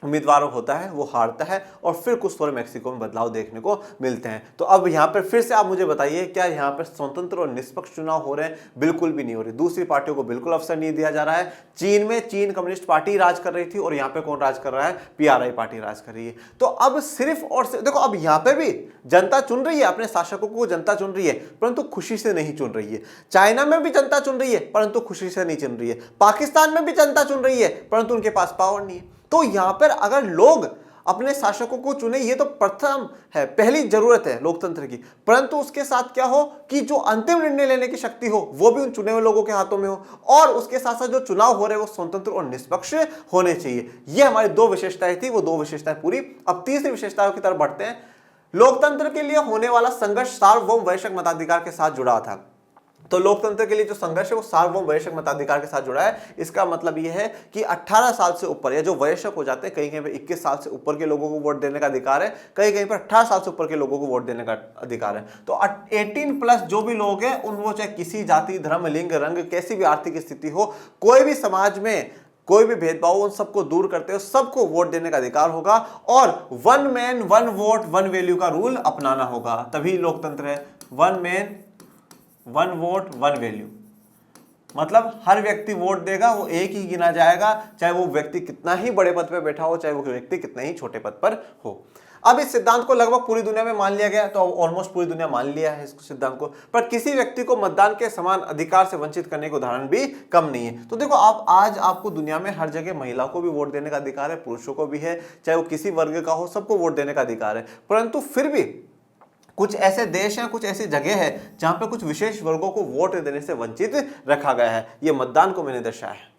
उम्मीदवार होता है वो हारता है, और फिर कुछ थोड़े मैक्सिको में बदलाव देखने को मिलते हैं। तो अब यहाँ पर फिर से आप मुझे बताइए, क्या यहाँ पर स्वतंत्र और निष्पक्ष चुनाव हो रहे हैं? बिल्कुल भी नहीं हो रही। दूसरी पार्टियों को बिल्कुल अवसर नहीं दिया जा रहा है। चीन में चीन कम्युनिस्ट पार्टी राज कर रही थी और यहाँ पे कौन राज कर रहा है, पीआरआई पार्टी राज कर रही है। तो अब सिर्फ और सिर्फ देखो, अब यहाँ पे भी जनता चुन रही है, अपने शासकों को जनता चुन रही है, परंतु खुशी से नहीं चुन रही है। चाइना में भी जनता चुन रही है, परंतु खुशी से नहीं चुन रही है। पाकिस्तान में भी जनता चुन रही है, परंतु उनके पास पावर नहीं है। तो यहां पर अगर लोग अपने शासकों को चुने, ये तो प्रथम है, पहली जरूरत है लोकतंत्र की, परंतु उसके साथ क्या हो कि जो अंतिम निर्णय लेने की शक्ति हो वो भी उन चुने हुए लोगों के हाथों में हो, और उसके साथ साथ जो चुनाव हो रहे हैं वो स्वतंत्र और निष्पक्ष होने चाहिए। ये हमारी दो विशेषताएं थी, वो दो विशेषताएं पूरी। अब तीसरी विशेषताओं की तरफ बढ़ते हैं। लोकतंत्र के लिए होने वाला संघर्ष सार्वभौम वयस्क मताधिकार के साथ जुड़ा था। तो लोकतंत्र के लिए जो संघर्ष है वो सार्वभौम वयस्क मताधिकार के साथ जुड़ा है। इसका मतलब यह है कि 18 साल से ऊपर, या जो वयस्क हो जाते हैं, कहीं कहीं पे 21 साल से ऊपर के लोगों को वोट देने का अधिकार है, कहीं कहीं पर 18 साल से ऊपर के लोगों को वोट देने का अधिकार है। तो 18+ जो भी लोग हैं उन, वो चाहे किसी जाति, धर्म, लिंग, रंग, कैसी भी आर्थिक स्थिति हो, कोई भी समाज में कोई भी भेदभाव, उन सबको दूर करते हो, सबको वोट देने का अधिकार होगा, और 1 मैन 1 वोट 1 वैल्यू का रूल अपनाना होगा, तभी लोकतंत्र है। 1 मैन 1 वोट 1 वैल्यू, मतलब हर व्यक्ति वोट देगा, वो एक ही गिना जाएगा, चाहे वो व्यक्ति कितना ही बड़े पद पर बैठा हो, चाहे वो व्यक्ति कितने ही छोटे पद पर हो। अब इस सिद्धांत को लगभग पूरी दुनिया में मान लिया गया, तो ऑलमोस्ट पूरी दुनिया मान लिया है इस सिद्धांत को, पर किसी व्यक्ति को मतदान के समान अधिकार से वंचित करने के उदाहरण भी कम नहीं है। तो देखो, आप आज आपको दुनिया में हर जगह महिलाओं को भी वोट देने का अधिकार है, पुरुषों को भी है, चाहे वो किसी वर्ग का हो, सबको वोट देने का अधिकार है। परंतु फिर भी कुछ ऐसे देश हैं, कुछ ऐसी जगह है जहां पे कुछ विशेष वर्गों को वोट देने से वंचित रखा गया है। ये मतदान को मैंने दर्शाया है।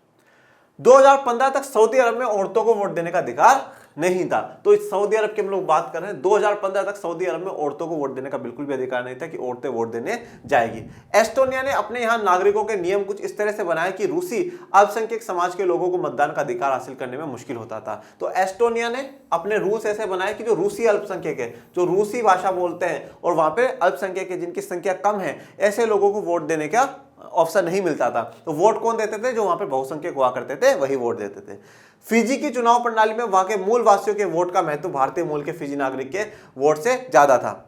2015 तक सऊदी अरब में औरतों को वोट देने का अधिकार नहीं था। तो इस सऊदी अरब की हम लोग बात कर रहे हैं, 2015 तक सऊदी अरब में औरतों को वोट देने का बिल्कुल भी अधिकार नहीं था कि औरतें वोट देने जाएगी। एस्टोनिया ने अपने यहाँ नागरिकों के नियम कुछ इस तरह से बनाए कि रूसी अल्पसंख्यक समाज के लोगों को मतदान का अधिकार हासिल करने में मुश्किल होता था। तो एस्टोनिया ने अपने रूल्स ऐसे बनाए कि जो रूसी अल्पसंख्यक है, जो रूसी भाषा बोलते हैं और वहां पे अल्पसंख्यक है जिनकी संख्या कम है, ऐसे लोगों को वोट देने का ऑप्शन नहीं मिलता था। तो वोट कौन देते थे? जो वहां पे बहुसंख्यक हुआ करते थे वही वोट देते थे। फिजी की चुनाव प्रणाली में वहां के मूल वासियों के वोट का महत्व भारतीय मूल के फिजी नागरिक के वोट से ज्यादा था।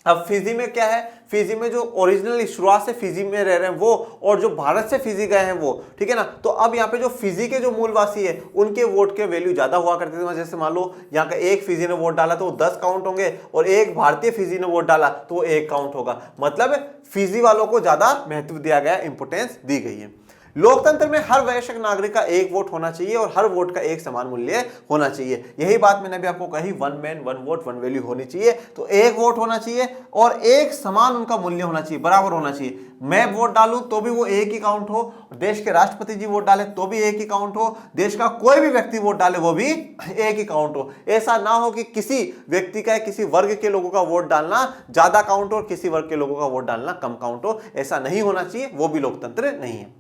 अब फिजी में क्या है, फिजी में जो ओरिजिनली शुरुआत से फिजी में रह रहे हैं वो, और जो भारत से फिजी गए हैं वो, ठीक है ना। तो अब यहाँ पे जो फिजी के जो मूलवासी है उनके वोट के वैल्यू ज्यादा हुआ करते थे। जैसे मान लो यहाँ का एक फिजी ने वोट डाला तो वो 10 काउंट होंगे, और एक भारतीय फिजी ने वोट डाला तो वो 1 काउंट होगा। मतलब फिजी वालों को ज्यादा महत्व दिया गया, इंपोर्टेंस दी गई है। लोकतंत्र में हर वयस्क नागरिक का एक वोट होना चाहिए और हर वोट का एक समान मूल्य होना चाहिए। यही बात मैंने भी आपको कही, 1 मैन 1 वोट 1 वैल्यू होनी चाहिए। तो एक वोट होना चाहिए और एक समान उनका मूल्य होना चाहिए, बराबर होना चाहिए। मैं वोट डालूं तो भी वो एक ही काउंट हो, देश के राष्ट्रपति जी वोट डाले तो भी एक ही काउंट हो, देश का कोई भी व्यक्ति वोट डाले वो भी एक ही काउंट हो। ऐसा ना हो कि किसी व्यक्ति का, किसी वर्ग के लोगों का वोट डालना ज्यादा काउंट हो और किसी वर्ग के लोगों का वोट डालना कम काउंट हो। ऐसा नहीं होना चाहिए, वो भी लोकतंत्र नहीं है।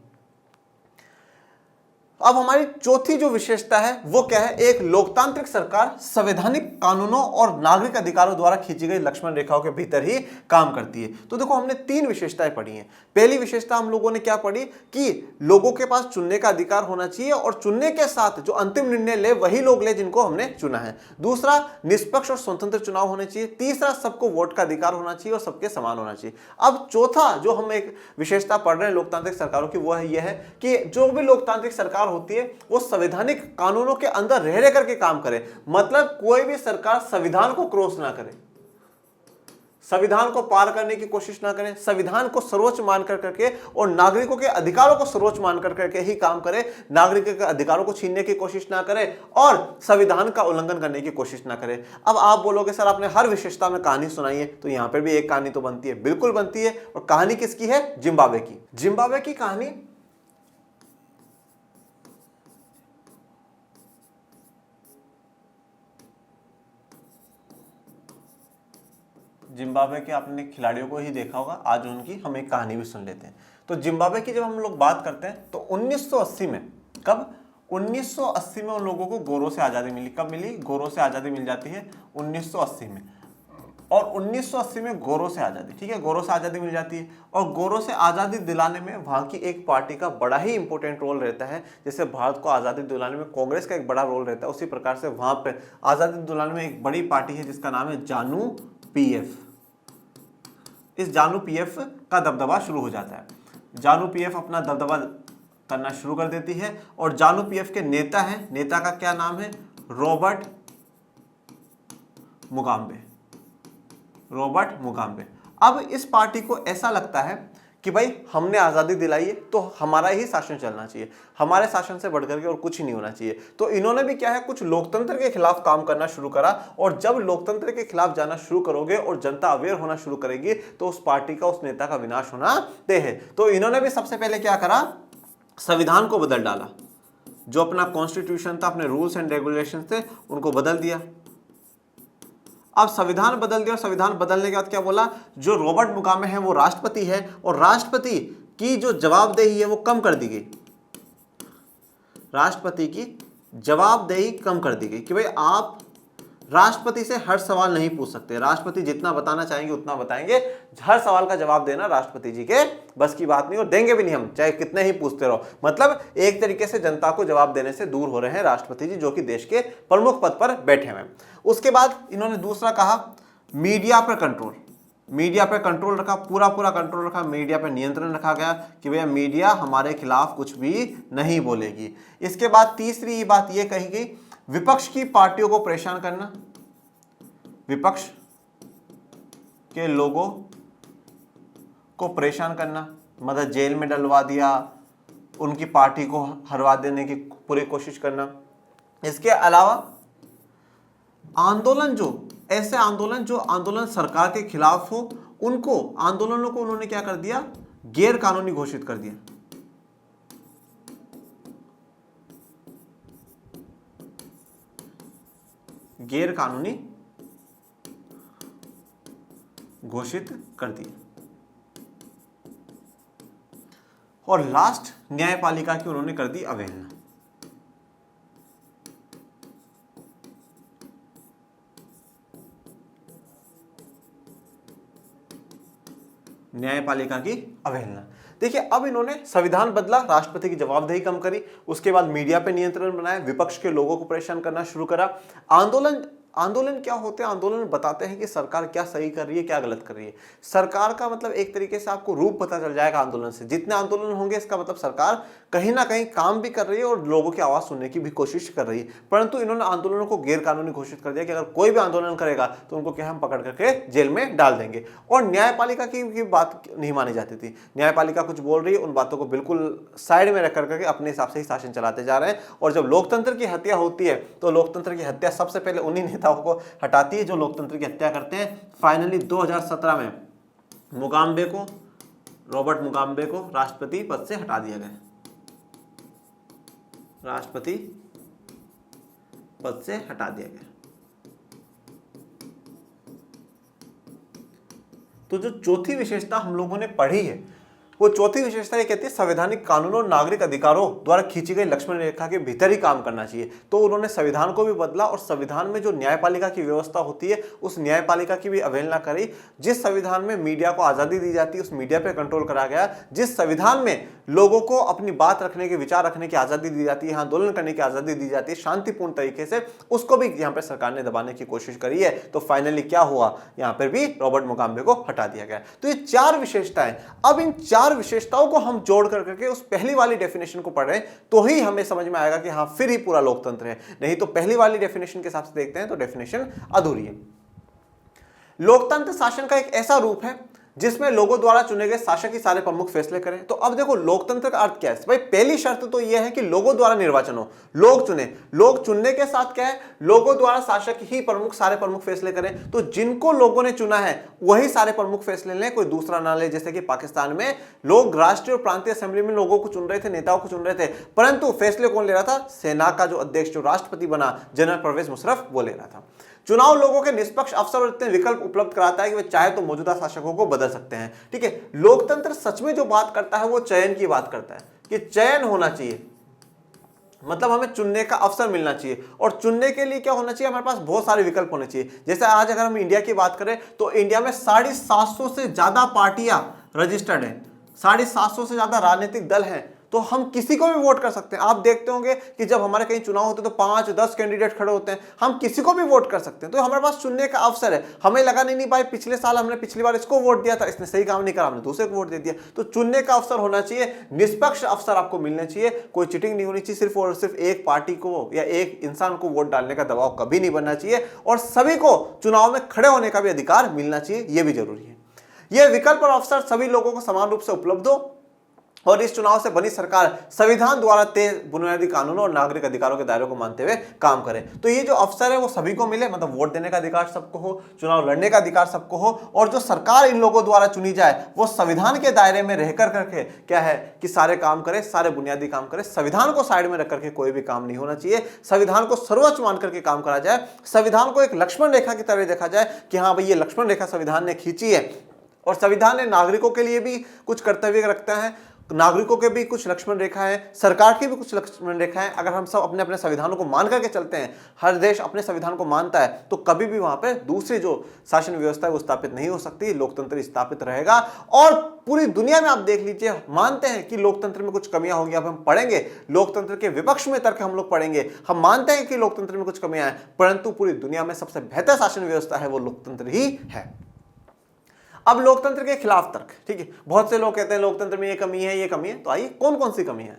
अब हमारी चौथी जो विशेषता है वो क्या है? एक लोकतांत्रिक सरकार संवैधानिक कानूनों और नागरिक अधिकारों द्वारा खींची गई लक्ष्मण रेखाओं के भीतर ही काम करती है। तो देखो, हमने 3 विशेषताएं पढ़ी हैं। पहली विशेषता हम लोगों ने क्या पढ़ी कि लोगों के पास चुनने का अधिकार होना चाहिए और चुनने के साथ जो अंतिम निर्णय ले वही लोग ले जिनको हमने चुना है। दूसरा, निष्पक्ष और स्वतंत्र चुनाव होने चाहिए। तीसरा, सबको वोट का अधिकार होना चाहिए और सबके समान होना चाहिए। अब चौथा जो हम एक विशेषता पढ़ रहे हैं लोकतांत्रिक सरकारों की, वो है यह है कि जो भी लोकतांत्रिक सरकार होती है वो संवैधानिक कानूनों के अंदर रह करके काम करे। मतलब कोई भी सरकार संविधान को क्रॉस ना करे, संविधान को पार करने की कोशिश ना करे, संविधान को सर्वोच्च मान करके और नागरिकों के अधिकारों को सर्वोच्च मान करके ही काम करे। नागरिकों के अधिकारों को छीनने की कोशिश ना करे और संविधान का उल्लंघन करने की कोशिश ना करे। अब आप बोलोगे सर आपने हर विशेषता में कहानी सुनाई है, तो यहां पर भी एक कहानी तो बनती है। बिल्कुल बनती है। और कहानी किसकी है? जिम्बाब्वे की। जिम्बाब्वे की कहानी जिम्बाब्वे के आपने खिलाड़ियों को ही देखा होगा, आज उनकी हम एक कहानी भी सुन लेते हैं। तो जिम्बाब्वे की जब हम लोग बात करते हैं तो 1980 में, कब? 1980 में उन लोगों को गोरों से आज़ादी मिली। कब मिली? गोरों से आज़ादी मिल जाती है 1980 में। और 1980 में गोरों से आज़ादी, ठीक है, गोरों से आज़ादी मिल जाती है। और गोरों से आज़ादी दिलाने में वहाँ की एक पार्टी का बड़ा ही इंपॉर्टेंट रोल रहता है। जैसे भारत को आज़ादी दिलाने में कांग्रेस का एक बड़ा रोल रहता है, उसी प्रकार से वहाँ पे आज़ादी दिलाने में एक बड़ी पार्टी है जिसका नाम है जानू पीएफ। इस जानू पीएफ का दबदबा शुरू हो जाता है। जानू पीएफ अपना दबदबा करना शुरू कर देती है और जानू पीएफ के नेता हैं, नेता का क्या नाम है? Robert Mugabe. Robert Mugabe. अब इस पार्टी को ऐसा लगता है कि भाई हमने आज़ादी दिलाई है तो हमारा ही शासन चलना चाहिए, हमारे शासन से बढ़कर के और कुछ ही नहीं होना चाहिए। तो इन्होंने भी क्या है, कुछ लोकतंत्र के खिलाफ काम करना शुरू करा। और जब लोकतंत्र के खिलाफ जाना शुरू करोगे और जनता अवेयर होना शुरू करेगी तो उस पार्टी का, उस नेता का विनाश होना तय है। तो इन्होंने भी सबसे पहले क्या करा? संविधान को बदल डाला। जो अपना कॉन्स्टिट्यूशन था, अपने रूल्स एंड रेगुलेशन थे, उनको बदल दिया। अब संविधान बदल दिया और संविधान बदलने के बाद क्या बोला? जो रॉबर्ट मुगाबे हैं वो राष्ट्रपति है और राष्ट्रपति की जो जवाबदेही है वो कम कर दी गई। राष्ट्रपति की जवाबदेही कम कर दी गई कि भाई आप राष्ट्रपति से हर सवाल नहीं पूछ सकते। राष्ट्रपति जितना बताना चाहेंगे उतना बताएंगे, हर सवाल का जवाब देना राष्ट्रपति जी के बस की बात नहीं, और देंगे भी नहीं हम, चाहे कितने ही पूछते रहो। मतलब एक तरीके से जनता को जवाब देने से दूर हो रहे हैं राष्ट्रपति जी, जो कि देश के प्रमुख पद पर बैठे हुए हैं। उसके बाद इन्होंने दूसरा कहा, मीडिया पर कंट्रोल। मीडिया पर कंट्रोल रखा, पूरा कंट्रोल रखा, मीडिया पर नियंत्रण रखा गया कि भैया मीडिया हमारे खिलाफ कुछ भी नहीं बोलेगी। इसके बाद तीसरी बात यह कही गई, विपक्ष की पार्टियों को परेशान करना, विपक्ष के लोगों को परेशान करना, मतलब जेल में डलवा दिया, उनकी पार्टी को हरवा देने की पूरी कोशिश करना। इसके अलावा आंदोलन, जो ऐसे आंदोलन जो आंदोलन सरकार के खिलाफ हो, उनको आंदोलनों को उन्होंने क्या कर दिया? गैर कानूनी घोषित कर दिया। गैर कानूनी घोषित कर दिए। और लास्ट, न्यायपालिका की उन्होंने कर दी अवहेलना। न्यायपालिका की अवहेलना। देखिए, अब इन्होंने संविधान बदला, राष्ट्रपति की जवाबदेही कम करी, उसके बाद मीडिया पे नियंत्रण बनाया, विपक्ष के लोगों को परेशान करना शुरू करा। आंदोलन क्या होते हैं? आंदोलन बताते हैं कि सरकार क्या सही कर रही है, क्या गलत कर रही है। सरकार का मतलब एक तरीके से आपको रूप पता चल जाएगा आंदोलन से। जितने आंदोलन होंगे इसका मतलब सरकार कहीं ना कहीं काम भी कर रही है और लोगों की आवाज सुनने की भी कोशिश कर रही है। परंतु इन्होंने आंदोलनों को गैर कानूनी घोषित कर दिया कि अगर कोई भी आंदोलन करेगा तो उनको क्या हम पकड़ करके जेल में डाल देंगे। और न्यायपालिका की बात नहीं मानी जाती थी। न्यायपालिका कुछ बोल रही है, उन बातों को बिल्कुल साइड में रख करके अपने हिसाब से ही शासन चलाते जा रहे हैं। और जब लोकतंत्र की हत्या होती है तो लोकतंत्र की हत्या सबसे पहले उन्हीं नेताओं को हटाती है जो लोकतंत्र की हत्या करते हैं। फाइनली 2017 में रॉबर्ट मुगाबे को राष्ट्रपति पद से हटा दिया गया। राष्ट्रपति पद से हटा दिया गया। तो जो चौथी विशेषता हम लोगों ने पढ़ी है, वो चौथी विशेषता ये कहती है संवैधानिक कानूनों और नागरिक अधिकारों द्वारा खींची गई लक्ष्मण रेखा के भीतर ही काम करना चाहिए। तो उन्होंने संविधान को भी बदला और संविधान में जो न्यायपालिका की व्यवस्था होती है उस न्यायपालिका की भी अवहेलना करी। जिस संविधान में मीडिया को आजादी दी जाती है उस मीडिया पे कंट्रोल करा गया। जिस संविधान में लोगों को अपनी बात रखने के, विचार रखने की आजादी दी जाती है, आंदोलन करने की आजादी दी जाती है शांतिपूर्ण तरीके से, उसको भी यहाँ पे सरकार ने दबाने की कोशिश करी है। तो फाइनली क्या हुआ, यहाँ पर भी रॉबर्ट मुगाबे को हटा दिया गया। तो ये चार विशेषताएं। अब इन चार विशेषताओं को हम जोड़ करके उस पहली वाली डेफिनेशन को पढ़ रहे हैं तो ही हमें समझ में आएगा कि हाँ फिर ही पूरा लोकतंत्र है। नहीं तो पहली वाली डेफिनेशन के हिसाब से देखते हैं तो डेफिनेशन अधूरी है। लोकतंत्र शासन का एक ऐसा रूप है जिसमें लोगों द्वारा चुने गए शासक ही सारे प्रमुख फैसले करें। तो अब देखो लोकतंत्र का अर्थ क्या है भाई? पहली शर्त तो यह है कि लोगों द्वारा निर्वाचन हो, लोग चुने। लोग चुनने के साथ क्या है? लोगों द्वारा शासक ही सारे प्रमुख फैसले करें। तो जिनको लोगों ने चुना है वही सारे प्रमुख फैसले लें, कोई दूसरा ना ले। जैसे कि पाकिस्तान में लोग राष्ट्रीय और प्रांतीय असेंबली में लोगों को चुन रहे थे, नेताओं को चुन रहे थे, परंतु फैसले कौन ले रहा था? सेना का जो अध्यक्ष, जो राष्ट्रपति बना, जनरल परवेज मुशर्रफ, वो ले रहा था। चुनाव लोगों के निष्पक्ष अवसर और इतने विकल्प उपलब्ध कराता है कि वे चाहे तो मौजूदा शासकों को बदल सकते हैं। ठीक है, लोकतंत्र सच में जो बात करता है वो चयन की बात करता है कि चयन होना चाहिए, मतलब हमें चुनने का अवसर मिलना चाहिए। और चुनने के लिए क्या होना चाहिए? हमारे पास बहुत सारे विकल्प होने चाहिए। जैसे आज अगर हम इंडिया की बात करें तो इंडिया में 750 से ज्यादा पार्टियां रजिस्टर्ड हैं, 750 से ज्यादा राजनीतिक दल हैं। तो हम किसी को भी वोट कर सकते हैं। आप देखते होंगे कि जब हमारे कहीं चुनाव होते हैं तो 5-10 कैंडिडेट खड़े होते हैं, हम किसी को भी वोट कर सकते हैं। तो हमारे पास चुनने का अवसर है। हमें लगा नहीं भाई पिछले साल हमने पिछली बार इसको वोट दिया था, इसने सही काम नहीं करा, हमने दूसरे को वोट दे दिया। तो चुनने का अवसर होना चाहिए, निष्पक्ष अवसर आपको मिलना चाहिए, कोई चीटिंग नहीं होनी चाहिए। सिर्फ और सिर्फ एक पार्टी को या एक इंसान को वोट डालने का दबाव कभी नहीं बनना चाहिए। और सभी को चुनाव में खड़े होने का भी अधिकार मिलना चाहिए, यह भी जरूरी है। यह विकल्प और अवसर सभी लोगों को समान रूप से उपलब्ध हो और इस चुनाव से बनी सरकार संविधान द्वारा तय बुनियादी कानूनों और नागरिक अधिकारों के दायरे को मानते हुए काम करे। तो ये जो अवसर है वो सभी को मिले, मतलब वोट देने का अधिकार सबको हो, चुनाव लड़ने का अधिकार सबको हो, और जो सरकार इन लोगों द्वारा चुनी जाए वो संविधान के दायरे में रहकर करके क्या है कि सारे काम करे, सारे बुनियादी काम करे। संविधान को साइड में रख करके कोई भी काम नहीं होना चाहिए। संविधान को सर्वोच्च मान करके काम करा जाए। संविधान को एक लक्ष्मण रेखा की तरह देखा जाए कि हाँ भाई ये लक्ष्मण रेखा संविधान ने खींची है। और संविधान ने नागरिकों के लिए भी कुछ कर्तव्य रखता है, नागरिकों के भी कुछ लक्ष्मण रेखा है, सरकार की भी कुछ लक्ष्मण रेखा है। अगर हम सब अपने अपने संविधानों को मान करके चलते हैं, हर देश अपने संविधान को मानता है, तो कभी भी वहां पे दूसरी जो शासन व्यवस्था है वो स्थापित नहीं हो सकती, लोकतंत्र स्थापित रहेगा। और पूरी दुनिया में आप देख लीजिए, मानते हैं कि लोकतंत्र में कुछ कमियां होंगी। अब हम पढ़ेंगे लोकतंत्र के विपक्ष में तर्क हम लोग पढ़ेंगे। हम मानते हैं कि लोकतंत्र में कुछ कमियां हैं, परंतु पूरी दुनिया में सबसे बेहतर शासन व्यवस्था है वो लोकतंत्र ही है। अब लोकतंत्र के खिलाफ तर्क, ठीक है, बहुत से लोग कहते हैं लोकतंत्र में ये कमी है, ये कमी है। तो आइए कौन कौन सी कमी है?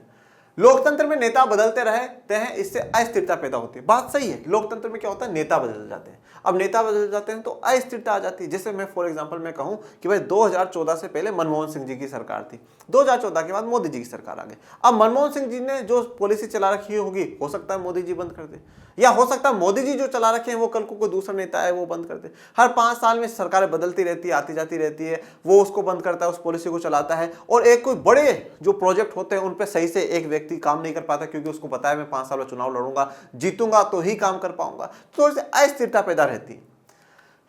लोकतंत्र में नेता बदलते रहते हैं, इससे अस्थिरता पैदा होती है। बात सही है, लोकतंत्र में क्या होता है, नेता बदल जाते हैं। अब नेता बदल जाते हैं तो अस्थिरता आ जाती है। जैसे मैं फॉर एग्जांपल मैं कहूं कि भाई 2014 से पहले मनमोहन सिंह जी की सरकार थी, 2014 के बाद मोदी जी की सरकार आ गई। अब मनमोहन सिंह जी ने जो पॉलिसी चला रखी होगी, हो सकता है मोदी जी बंद कर दे, या हो सकता है मोदी जी जो चला रखे हैं वो कल को कोई दूसरा नेता है वो बंद कर दे। हर 5 साल में सरकारें बदलती रहती है, आती जाती रहती है, वो उसको बंद करता है, उस पॉलिसी को चलाता है। और एक कोई बड़े जो प्रोजेक्ट होते हैं उन पर सही से एक व्यक्ति काम नहीं कर पाता क्योंकि उसको पता है मैं 5 साल में चुनाव लड़ूंगा, जीतूंगा तो ही काम कर पाऊंगा, तो थोड़ी सी अस्थिरता पैदा रहती है।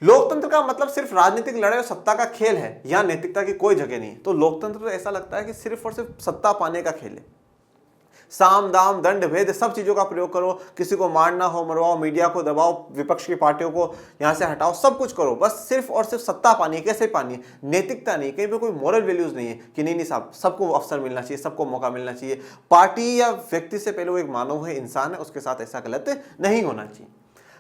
लोकतंत्र का मतलब सिर्फ राजनीतिक लड़ाई और सत्ता का खेल है, यहाँ नैतिकता की कोई जगह नहीं है। तो लोकतंत्र तो ऐसा लगता है कि सिर्फ और सिर्फ सत्ता पाने का खेल है। साम दाम दंड भेद सब चीजों का प्रयोग करो, किसी को मारना हो मरवाओ, मीडिया को दबाओ, विपक्ष की पार्टियों को यहां से हटाओ, सब कुछ करो, बस सिर्फ और सिर्फ सत्ता पानी है। कैसे पानी है? नैतिकता नहीं, कहीं पे कोई मोरल वैल्यूज नहीं है कि नहीं नहीं साहब सबको अवसर मिलना चाहिए, सबको मौका मिलना चाहिए। पार्टी या व्यक्ति से पहले वो एक मानव है, इंसान है, उसके साथ ऐसा गलत नहीं होना चाहिए।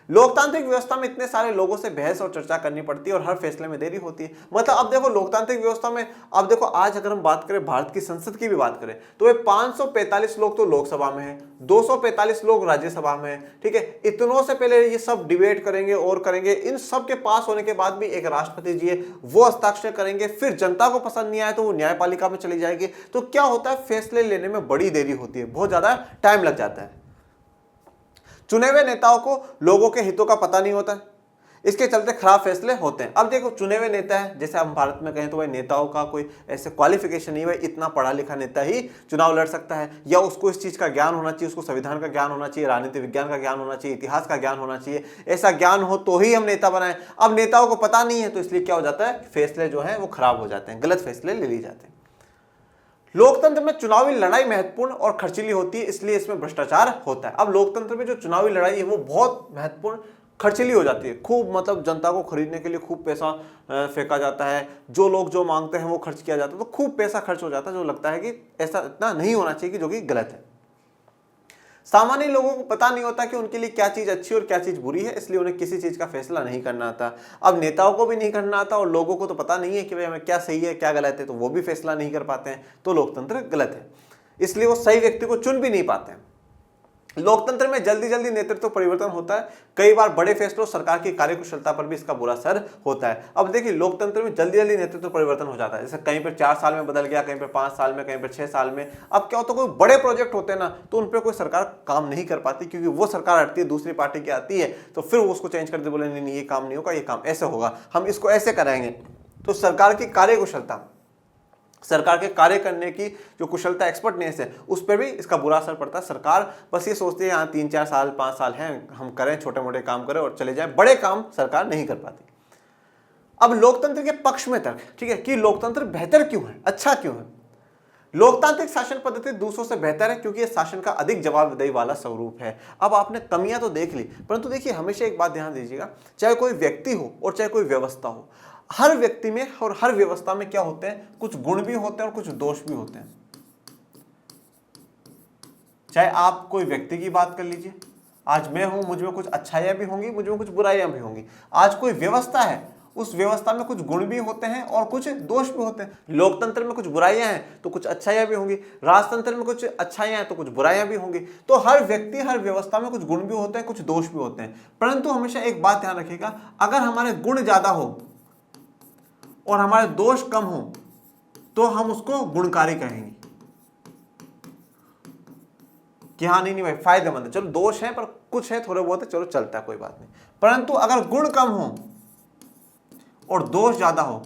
लोकतांत्रिक व्यवस्था में इतने सारे लोगों से बहस और चर्चा करनी पड़ती है और हर फैसले में देरी होती है। मतलब अब देखो लोकतांत्रिक व्यवस्था में, अब देखो आज अगर हम बात करें भारत की संसद की भी बात करें तो वे 545 लोग तो लोकसभा में हैं, 245 लोग राज्यसभा में हैं, ठीक है। इतनों से पहले ये सब डिबेट करेंगे और करेंगे, इन सब के पास होने के बाद भी एक राष्ट्रपति जी है वो हस्ताक्षर करेंगे, फिर जनता को पसंद नहीं आए तो वो न्यायपालिका में चली जाएगी। तो क्या होता है, फैसले लेने में बड़ी देरी होती है, बहुत ज्यादा टाइम लग जाता है। चुने हुए नेताओं को लोगों के हितों का पता नहीं होता है, इसके चलते खराब फैसले होते हैं। अब देखो चुने हुए नेता है, जैसे हम भारत में कहें तो वह नेताओं का कोई ऐसे क्वालिफिकेशन नहीं है, इतना पढ़ा लिखा नेता ही चुनाव लड़ सकता है, या उसको इस चीज का ज्ञान होना चाहिए, उसको संविधान का ज्ञान होना चाहिए, राजनीति विज्ञान का ज्ञान होना चाहिए, इतिहास का ज्ञान होना चाहिए। ऐसा ज्ञान हो तो ही हम नेता बनाए। अब नेताओं को पता नहीं है तो इसलिए क्या हो जाता है, फैसले जो है वो खराब हो जाते हैं, गलत फैसले ले लिए जाते हैं। लोकतंत्र में चुनावी लड़ाई महत्वपूर्ण और खर्चीली होती है, इसलिए इसमें भ्रष्टाचार होता है। अब लोकतंत्र में जो चुनावी लड़ाई है वो बहुत महत्वपूर्ण खर्चीली हो जाती है, खूब मतलब जनता को खरीदने के लिए खूब पैसा फेंका जाता है, जो लोग जो मांगते हैं वो खर्च किया जाता है, तो खूब पैसा खर्च हो जाता है, जो लगता है कि ऐसा इतना नहीं होना चाहिए, कि जो कि गलत है। सामान्य लोगों को पता नहीं होता कि उनके लिए क्या चीज अच्छी और क्या चीज बुरी है, इसलिए उन्हें किसी चीज का फैसला नहीं करना आता। अब नेताओं को भी नहीं करना आता और लोगों को तो पता नहीं है कि भाई हमें क्या सही है क्या गलत है, तो वो भी फैसला नहीं कर पाते हैं, तो लोकतंत्र गलत है, इसलिए वो सही व्यक्ति को चुन भी नहीं पाते हैं। लोकतंत्र में जल्दी जल्दी नेतृत्व परिवर्तन होता है, कई बार बड़े फैसलों सरकार की कार्यकुशलता पर भी इसका बुरा असर होता है। अब देखिए लोकतंत्र में जल्दी जल्दी नेतृत्व परिवर्तन हो जाता है, जैसे कहीं पर 4 साल में बदल गया, कहीं पर 5 साल में, कहीं पर 6 साल में। अब क्या होता है, कोई बड़े प्रोजेक्ट होते हैं ना, तो उन पर कोई सरकार काम नहीं कर पाती, क्योंकि वो सरकार हटती है, दूसरी पार्टी की आती है, तो फिर वो उसको चेंज कर दे, बोले नहीं ये काम नहीं होगा, ये काम ऐसे होगा, हम इसको ऐसे कराएंगे। तो सरकार की कार्यकुशलता, सरकार के कार्य करने की जो कुशलता, एक्सपर्टनेस है, उस पर भी इसका बुरा असर पड़ता है। सरकार बस ये सोचती है यहाँ 3-4 साल 5 साल हैं, हम करें, छोटे मोटे काम करें और चले जाएं, बड़े काम सरकार नहीं कर पाती। अब लोकतंत्र के पक्ष में तर्क, ठीक है, कि लोकतंत्र बेहतर क्यों है, अच्छा क्यों है। लोकतांत्रिक शासन पद्धति दूसरों से बेहतर है क्योंकि यह शासन का अधिक जवाबदेही वाला स्वरूप है। अब आपने कमियां तो देख ली, परंतु देखिए हमेशा एक बात ध्यान दीजिएगा, चाहे कोई व्यक्ति हो और चाहे कोई व्यवस्था हो, हर व्यक्ति में और हर व्यवस्था में क्या होते हैं, कुछ गुण भी होते हैं और कुछ दोष भी होते हैं। चाहे आप कोई व्यक्ति की बात कर लीजिए, आज मैं हूं, मुझ में कुछ अच्छाइयां भी होंगी, मुझ में कुछ बुराइयां भी होंगी। आज कोई व्यवस्था है, उस व्यवस्था में कुछ गुण भी होते हैं और कुछ दोष भी होते हैं। लोकतंत्र में कुछ बुराइयां हैं तो कुछ अच्छाइयां भी होंगी, राजतंत्र में कुछ अच्छाइयां हैं तो कुछ बुराइयां भी होंगी। तो हर व्यक्ति, हर व्यवस्था में कुछ गुण भी होते हैं, कुछ दोष भी होते हैं। परंतु हमेशा एक बात ध्यान रखिएगा, अगर हमारे गुण ज्यादा हो और हमारे दोष कम हो तो हम उसको गुणकारी कहेंगे कि हाँ नहीं भाई फायदेमंद है, चलो दोष है पर कुछ है, थोड़े बहुत है, चलो चलता है, कोई बात नहीं। परंतु अगर गुण कम हो और दोष ज्यादा हो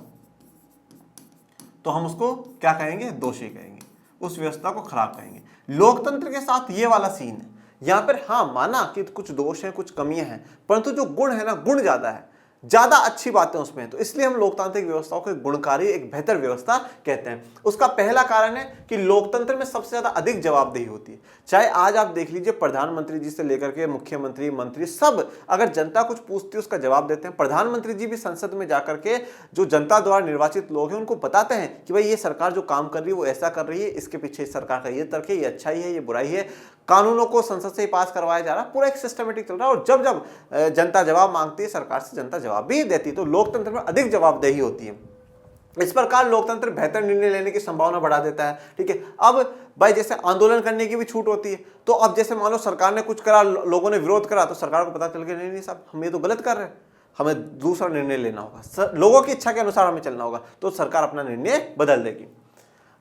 तो हम उसको क्या कहेंगे, दोषी कहेंगे, उस व्यवस्था को खराब कहेंगे। लोकतंत्र के साथ ये वाला सीन है, यहां पर हाँ माना कि कुछ दोष हैं, कुछ कमियां हैं, परंतु जो गुण है ना, गुण ज्यादा है, ज्यादा अच्छी बातें उसमें हैं, तो इसलिए हम लोकतांत्रिक व्यवस्थाओं को गुणकारी, एक बेहतर व्यवस्था कहते हैं। उसका पहला कारण है कि लोकतंत्र में सबसे ज्यादा अधिक जवाबदेही होती है। चाहे आज आप देख लीजिए, प्रधानमंत्री जी से लेकर के मुख्यमंत्री, मंत्री, सब अगर जनता कुछ पूछती है उसका जवाब देते हैं। प्रधानमंत्री जी भी संसद में जाकर के जो जनता द्वारा निर्वाचित लोग हैं उनको बताते हैं कि भाई ये सरकार जो काम कर रही है वो ऐसा कर रही है, इसके पीछे सरकार का ये तर्क है, ये अच्छाई है, ये बुराई है, कानूनों को संसद से ही पास करवाया जा रहा है, पूरा एक सिस्टमेटिक चल रहा है। और जब जब जनता जवाब मांगती है सरकार से, जनता जवाब भी देती है, तो लोकतंत्र में अधिक जवाबदेही होती है। इस प्रकार लोकतंत्र बेहतर निर्णय लेने की संभावना बढ़ा देता है, ठीक है। अब भाई जैसे आंदोलन करने की भी छूट होती है, तो अब जैसे मान लो सरकार ने कुछ करा, लोगों ने विरोध करा, तो सरकार को पता चल गया नहीं नहीं साहब हम ये तो गलत कर रहे हैं, हमें दूसरा निर्णय लेना होगा, लोगों की इच्छा के अनुसार हमें चलना होगा, तो सरकार अपना निर्णय बदल देगी।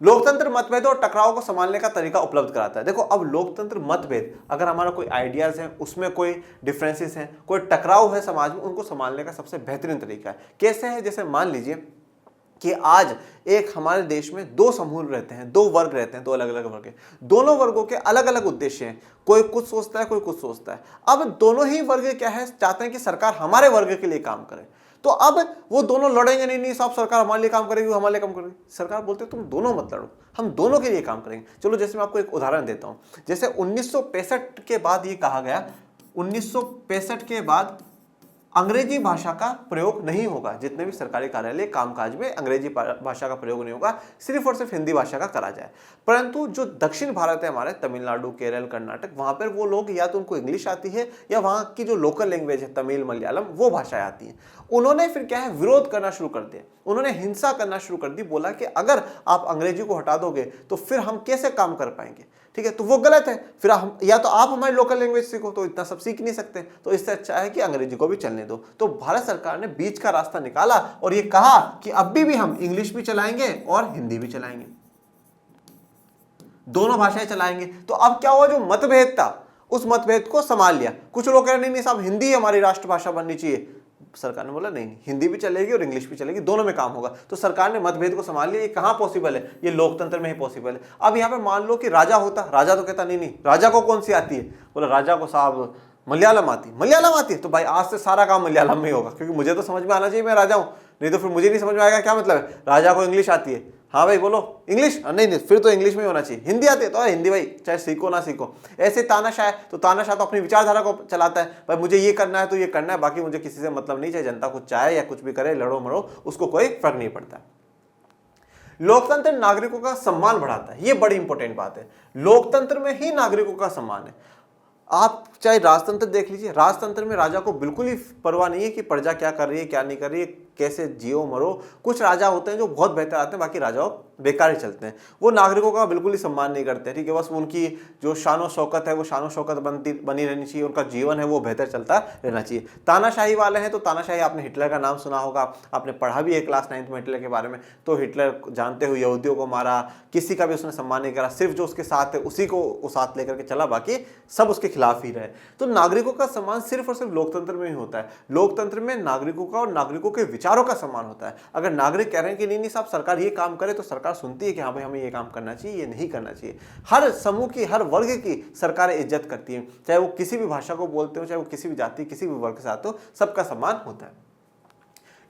लोकतंत्र मतभेदों और टकराव को संभालने का तरीका उपलब्ध कराता है। देखो अब लोकतंत्र मतभेद, अगर हमारा कोई आइडियाज है, उसमें कोई डिफरेंसेस हैं, कोई टकराव है समाज में, उनको संभालने का सबसे बेहतरीन तरीका है। कैसे है, जैसे मान लीजिए कि आज एक हमारे देश में दो समूह रहते हैं, दो वर्ग रहते हैं, दो अलग अलग वर्ग हैं। दोनों वर्गों के अलग अलग उद्देश्य हैं, कोई कुछ सोचता है, कोई कुछ सोचता है। अब दोनों ही वर्ग क्या है, चाहते हैं कि सरकार हमारे वर्ग के लिए काम करे। तो अब वो दोनों लड़ेंगे नहीं साहब सरकार हमारे लिए काम करेगी, वो हमारे लिए काम करेगी। सरकार बोलते तुम दोनों मत लड़ो, हम दोनों के लिए काम करेंगे। चलो जैसे मैं आपको एक उदाहरण देता हूं, जैसे 1965 के बाद ये कहा गया, 1965 के बाद अंग्रेजी भाषा का प्रयोग नहीं होगा, जितने भी सरकारी कार्यालय कामकाज में अंग्रेजी भाषा का प्रयोग नहीं होगा, सिर्फ और सिर्फ हिंदी भाषा का करा जाए। परंतु जो दक्षिण भारत है हमारे, तमिलनाडु, केरल, कर्नाटक, वहां पर वो लोग या तो उनको इंग्लिश आती है या वहां की जो लोकल लैंग्वेज है तमिल, मलयालम, वो भाषाएं आती हैं। उन्होंने फिर क्या है, विरोध करना शुरू कर दिया, उन्होंने हिंसा करना शुरू कर दी। बोला कि अगर आप अंग्रेजी को हटा दोगे तो फिर हम कैसे काम कर पाएंगे, ठीक है। तो वो गलत है, फिर हम या तो आप हमारी लोकल लैंग्वेज सीखो, तो इतना सब सीख नहीं सकते, तो इससे अच्छा है कि अंग्रेजी को भी चलने दो। तो भारत सरकार ने बीच का रास्ता निकाला और ये कहा कि अब भी हम इंग्लिश भी चलाएंगे और हिंदी भी चलाएंगे, दोनों भाषाएं चलाएंगे। तो अब क्या हुआ, जो मतभेद था उस मतभेद को संभाल लिया। कुछ लोग कह रहे नहीं साहब हिंदी हमारी राष्ट्रभाषा बननी चाहिए, सरकार ने बोला नहीं, हिंदी भी चलेगी और इंग्लिश भी चलेगी, दोनों में काम होगा। तो सरकार ने मतभेद को संभाल लिया। ये कहां पॉसिबल है, ये लोकतंत्र में ही पॉसिबल है। अब यहां पे मान लो कि राजा होता, राजा तो कहता नहीं, राजा को कौन सी आती है, बोला राजा को साहब मलयालम आती है, तो भाई आज से सारा काम मलयालम में ही होगा, क्योंकि मुझे तो समझ में आना चाहिए, मैं राजा हूं, नहीं तो फिर मुझे नहीं समझ में आएगा। क्या मतलब है, राजा को इंग्लिश आती है, हाँ भाई बोलो इंग्लिश, नहीं फिर तो इंग्लिश में होना चाहिए। हिंदी आती है तो हिंदी भाई, चाहे सीखो ना सीखो। ऐसे तानाशाह, तो तानाशाह तो अपनी विचारधारा को चलाता है, भाई मुझे ये करना है तो ये करना है, बाकी मुझे किसी से मतलब नहीं, चाहे जनता कुछ चाहे या कुछ भी करे, लड़ो मरो, उसको कोई फर्क नहीं पड़ता। लोकतंत्र नागरिकों का सम्मान बढ़ाता है, ये बड़ी इंपॉर्टेंट बात है। लोकतंत्र में ही नागरिकों का सम्मान है। आप चाहे राजतंत्र देख लीजिए, राजतंत्र में राजा को बिल्कुल ही परवाह नहीं है कि प्रजा क्या कर रही है, क्या नहीं कर रही है, कैसे जियो मरो। कुछ राजा होते हैं जो बहुत बेहतर आते हैं, बाकी राजाओं बेकार ही चलते हैं। वो नागरिकों का बिल्कुल ही सम्मान नहीं करते, ठीक है। बस उनकी जो शानो शौकत है वो शानो शौकत बनी रहनी चाहिए, उनका जीवन है वो बेहतर चलता रहना चाहिए। तानाशाही वाले हैं तो तानाशाही, आपने हिटलर का नाम सुना होगा, आपने पढ़ा भी है क्लास 9th में हिटलर के बारे में। तो हिटलर जानते हुए यहूदियों को मारा, किसी का भी उसने सम्मान नहीं करा, सिर्फ जो उसके साथ है उसी को वो साथ लेकर के चला, बाकी सब उसके खिलाफ ही रहे। तो नागरिकों का सम्मान सिर्फ और सिर्फ लोकतंत्र में ही होता है। लोकतंत्र में नागरिकों का और नागरिकों के विचारों का सम्मान होता है। अगर नागरिक कह रहे हैं कि नहीं साहब सरकार ये काम करे, तो सरकार सुनती है कि हाँ भाई हमें ये काम करना चाहिए, ये नहीं करना चाहिए। हर समूह की, हर वर्ग की सरकारें इज्जत करती हैं, चाहे वो किसी भी भाषा को बोलते हो, चाहे वो किसी भी जाति, किसी भी वर्ग के साथ हो, सबका सम्मान होता है।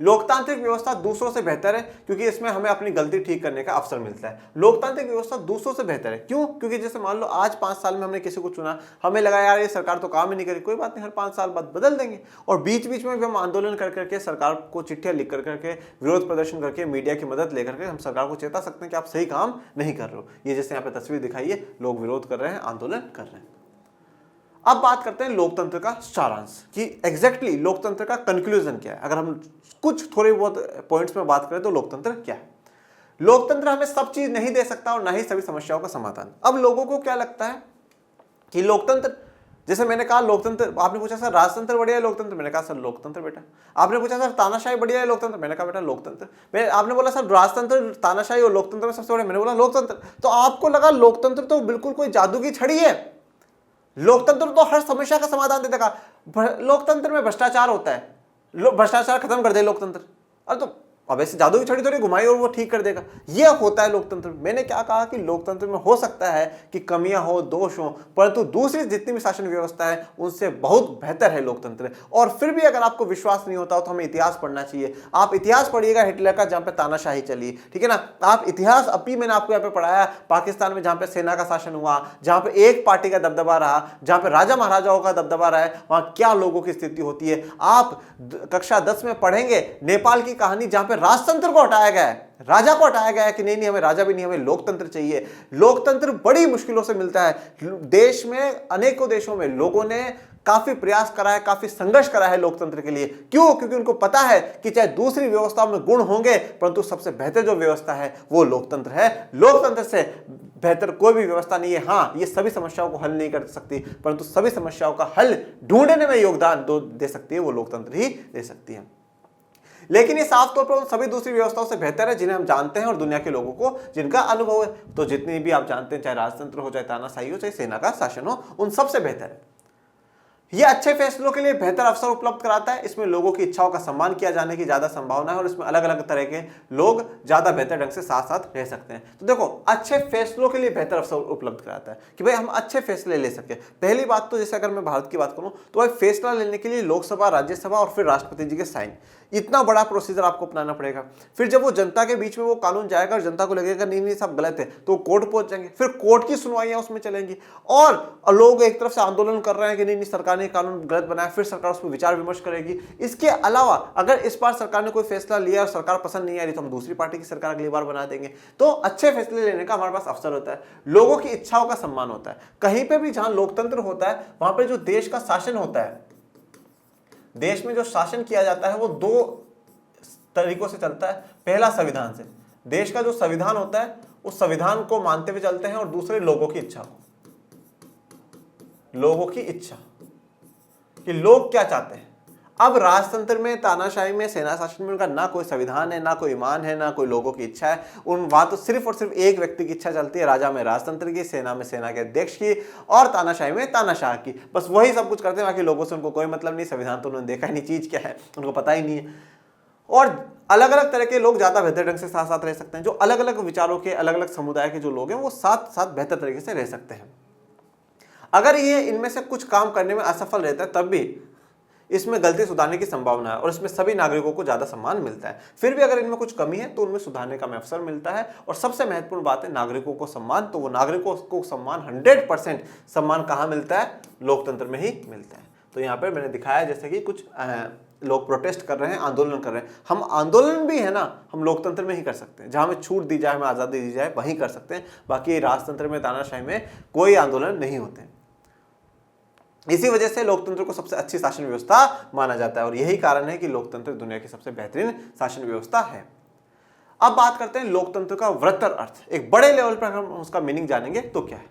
लोकतांत्रिक व्यवस्था दूसरों से बेहतर है क्योंकि इसमें हमें अपनी गलती ठीक करने का अवसर मिलता है। लोकतांत्रिक व्यवस्था दूसरों से बेहतर है, क्यों? क्योंकि जैसे मान लो आज 5 साल में हमने किसी को चुना, हमें लगा यार ये सरकार तो काम ही नहीं करी, कोई बात नहीं, हर 5 साल बाद बदल देंगे। और बीच बीच में भी हम आंदोलन कर करके, सरकार को चिट्ठियां लिख कर करके, विरोध प्रदर्शन करके, मीडिया की मदद लेकर के हम सरकार को चेता सकते हैं कि आप सही काम नहीं कर रहे हो। ये जैसे यहाँ पे तस्वीर दिखाई है, लोग विरोध कर रहे हैं, आंदोलन कर रहे हैं। अब बात करते हैं लोकतंत्र का सारांश, कि एग्जैक्टली लोकतंत्र का कंक्लूजन क्या है। अगर हम कुछ थोड़े बहुत पॉइंट्स में बात करें तो लोकतंत्र क्या है। लोकतंत्र हमें सब चीज नहीं दे सकता और ना ही सभी समस्याओं का समाधान। अब लोगों को क्या लगता है कि लोकतंत्र, जैसे मैंने कहा लोकतंत्र, आपने पूछा सर राजतंत्र बढ़िया है लोकतंत्र, मैंने कहा सर लोकतंत्र बेटा। आपने पूछा सर तानाशाही बढ़िया है लोकतंत्र, मैंने कहा बेटा लोकतंत्र। आपने बोला सर राजतंत्र, तानाशाही और लोकतंत्र में सबसे बड़ा, मैंने बोला लोकतंत्र। तो आपको लगा लोकतंत्र तो बिल्कुल कोई जादू की छड़ी है, लोकतंत्र तो हर समस्या का समाधान दे देगा। लोकतंत्र में भ्रष्टाचार होता है, भ्रष्टाचार खत्म कर दे लोकतंत्र। अरे तो अब ऐसे जादू की छड़ी थोड़ी घुमाई और वो ठीक कर देगा, ये होता है लोकतंत्र। मैंने क्या कहा कि लोकतंत्र में हो सकता है कि कमियां हो, दोष हो, परंतु दूसरी जितनी भी शासन व्यवस्था है उनसे बहुत बेहतर है लोकतंत्र। और फिर भी अगर आपको विश्वास नहीं होता तो हमें इतिहास पढ़ना चाहिए। आप इतिहास पढ़िएगा हिटलर का, जहां पे तानाशाही चली, ठीक है ना। आप इतिहास अभी मैंने आपको यहाँ पे पढ़ाया पाकिस्तान में, जहां पे सेना का शासन हुआ, जहां पे एक पार्टी का दबदबा रहा, जहां पे राजा महाराजाओं का दबदबा रहा है, वहां क्या लोगों की स्थिति होती है। आप कक्षा 10 में पढ़ेंगे नेपाल की कहानी, जहां पे राजतंत्र को हटाया गया है, राजा को हटाया गया है कि नहीं हमें राजा भी नहीं, हमें लोकतंत्र चाहिए। लोकतंत्र बड़ी मुश्किलों से मिलता है। देश में, अनेकों देशों में लोगों ने काफी प्रयास करा है, काफी संघर्ष करा है लोकतंत्र के लिए। क्यों? क्योंकि उनको पता है कि चाहे दूसरी व्यवस्थाओं में गुण होंगे, परंतु सबसे बेहतर जो व्यवस्था है वो लोकतंत्र है। लोकतंत्र से बेहतर कोई भी व्यवस्था नहीं है। हाँ, ये सभी समस्याओं को हल नहीं कर सकती, परंतु सभी समस्याओं का हल ढूंढने में योगदान दे सकती है वो लोकतंत्र ही दे सकती है। लेकिन ये साफ तौर पर उन सभी दूसरी व्यवस्थाओं से बेहतर है जिन्हें हम जानते हैं और दुनिया के लोगों को जिनका अनुभव है। तो जितनी भी आप जानते हैं, चाहे राजतंत्र हो, चाहे तानाशाही हो, चाहे सेना का शासन हो, उन सबसे बेहतर है। ये अच्छे फैसलों के लिए बेहतर अवसर उपलब्ध कराता है, इसमें लोगों की इच्छाओं का सम्मान किया जाने की ज्यादा संभावना है और इसमें अलग अलग तरह के लोग ज्यादा बेहतर ढंग से साथ साथ रह सकते हैं। तो देखो, अच्छे फैसलों के लिए बेहतर अवसर उपलब्ध कराता है कि भाई हम अच्छे फैसले ले सके। पहली बात तो जैसे अगर मैं भारत की बात करूं तो भाई फैसला लेने के लिए लोकसभा, राज्यसभा और फिर राष्ट्रपति जी के साइन, इतना बड़ा प्रोसीजर आपको अपनाना पड़ेगा। फिर जब वो जनता के बीच में वो कानून जाएगा और जनता को लगेगा नहीं नहीं सब गलत है, तो कोर्ट पहुंच जाएंगे, फिर कोर्ट की सुनवाइयां उसमें चलेंगी और लोग एक तरफ से आंदोलन कर रहे हैं कि नहीं नहीं सरकार ने कानून गलत बनाया, फिर सरकार उस पर विचार विमर्श करेगी। इसके अलावा अगर इस बार सरकार ने कोई फैसला लिया और सरकार पसंद नहीं आ रही तो हम दूसरी पार्टी की सरकार अगली बार बना देंगे। तो अच्छे फैसले लेने का हमारे पास अवसर होता है, लोगों की इच्छाओं का सम्मान होता है। कहीं पे भी जहां लोकतंत्र होता है वहां पे जो देश का शासन होता है, देश में जो शासन किया जाता है वो दो तरीकों से चलता है। पहला संविधान से, देश का जो संविधान होता है उस संविधान को मानते हुए चलते हैं, और दूसरे लोगों की इच्छा को, लोगों की इच्छा कि लोग क्या चाहते हैं। अब राजतंत्र में, तानाशाही में, सेना शासन में उनका ना कोई संविधान है, ना कोई ईमान है, ना कोई लोगों की इच्छा है। वहां तो सिर्फ और सिर्फ एक व्यक्ति की इच्छा चलती है, राजा में राजतंत्र की, सेना में सेना के अध्यक्ष की, और तानाशाही में तानाशाह की। बस वही सब कुछ करते हैं, बाकी लोगों से उनको कोई मतलब नहीं। संविधान तो उन्होंने देखा ही नहीं, चीज क्या है उनको पता ही नहीं है। और अलग अलग तरह के लोग ज्यादा बेहतर ढंग से साथ साथ रह सकते हैं। जो अलग अलग विचारों के, अलग अलग समुदाय के जो लोग हैं वो साथ साथ बेहतर तरीके से रह सकते हैं। अगर ये इनमें से कुछ काम करने में असफल रहता है तब भी इसमें गलती सुधारने की संभावना है और इसमें सभी नागरिकों को ज्यादा सम्मान मिलता है। फिर भी अगर इनमें कुछ कमी है तो उनमें सुधारने का अवसर मिलता है। और सबसे महत्वपूर्ण बात है नागरिकों को सम्मान। तो वो नागरिकों को सम्मान 100% सम्मान कहाँ मिलता है? लोकतंत्र में ही मिलता है। तो यहाँ पर मैंने दिखाया जैसे कि कुछ लोग प्रोटेस्ट कर रहे हैं, आंदोलन कर रहे हैं। हम आंदोलन भी है ना, हम लोकतंत्र में ही कर सकते हैं। जहां हमें छूट दी जाए, हमें आज़ादी दी जाए, वहीं कर सकते हैं। बाकी राजतंत्र में, तानाशाही में कोई आंदोलन नहीं होते। इसी वजह से लोकतंत्र को सबसे अच्छी शासन व्यवस्था माना जाता है और यही कारण है कि लोकतंत्र दुनिया की सबसे बेहतरीन शासन व्यवस्था है। अब बात करते हैं लोकतंत्र का वृहत्तर अर्थ। एक बड़े लेवल पर हम उसका मीनिंग जानेंगे तो क्या है।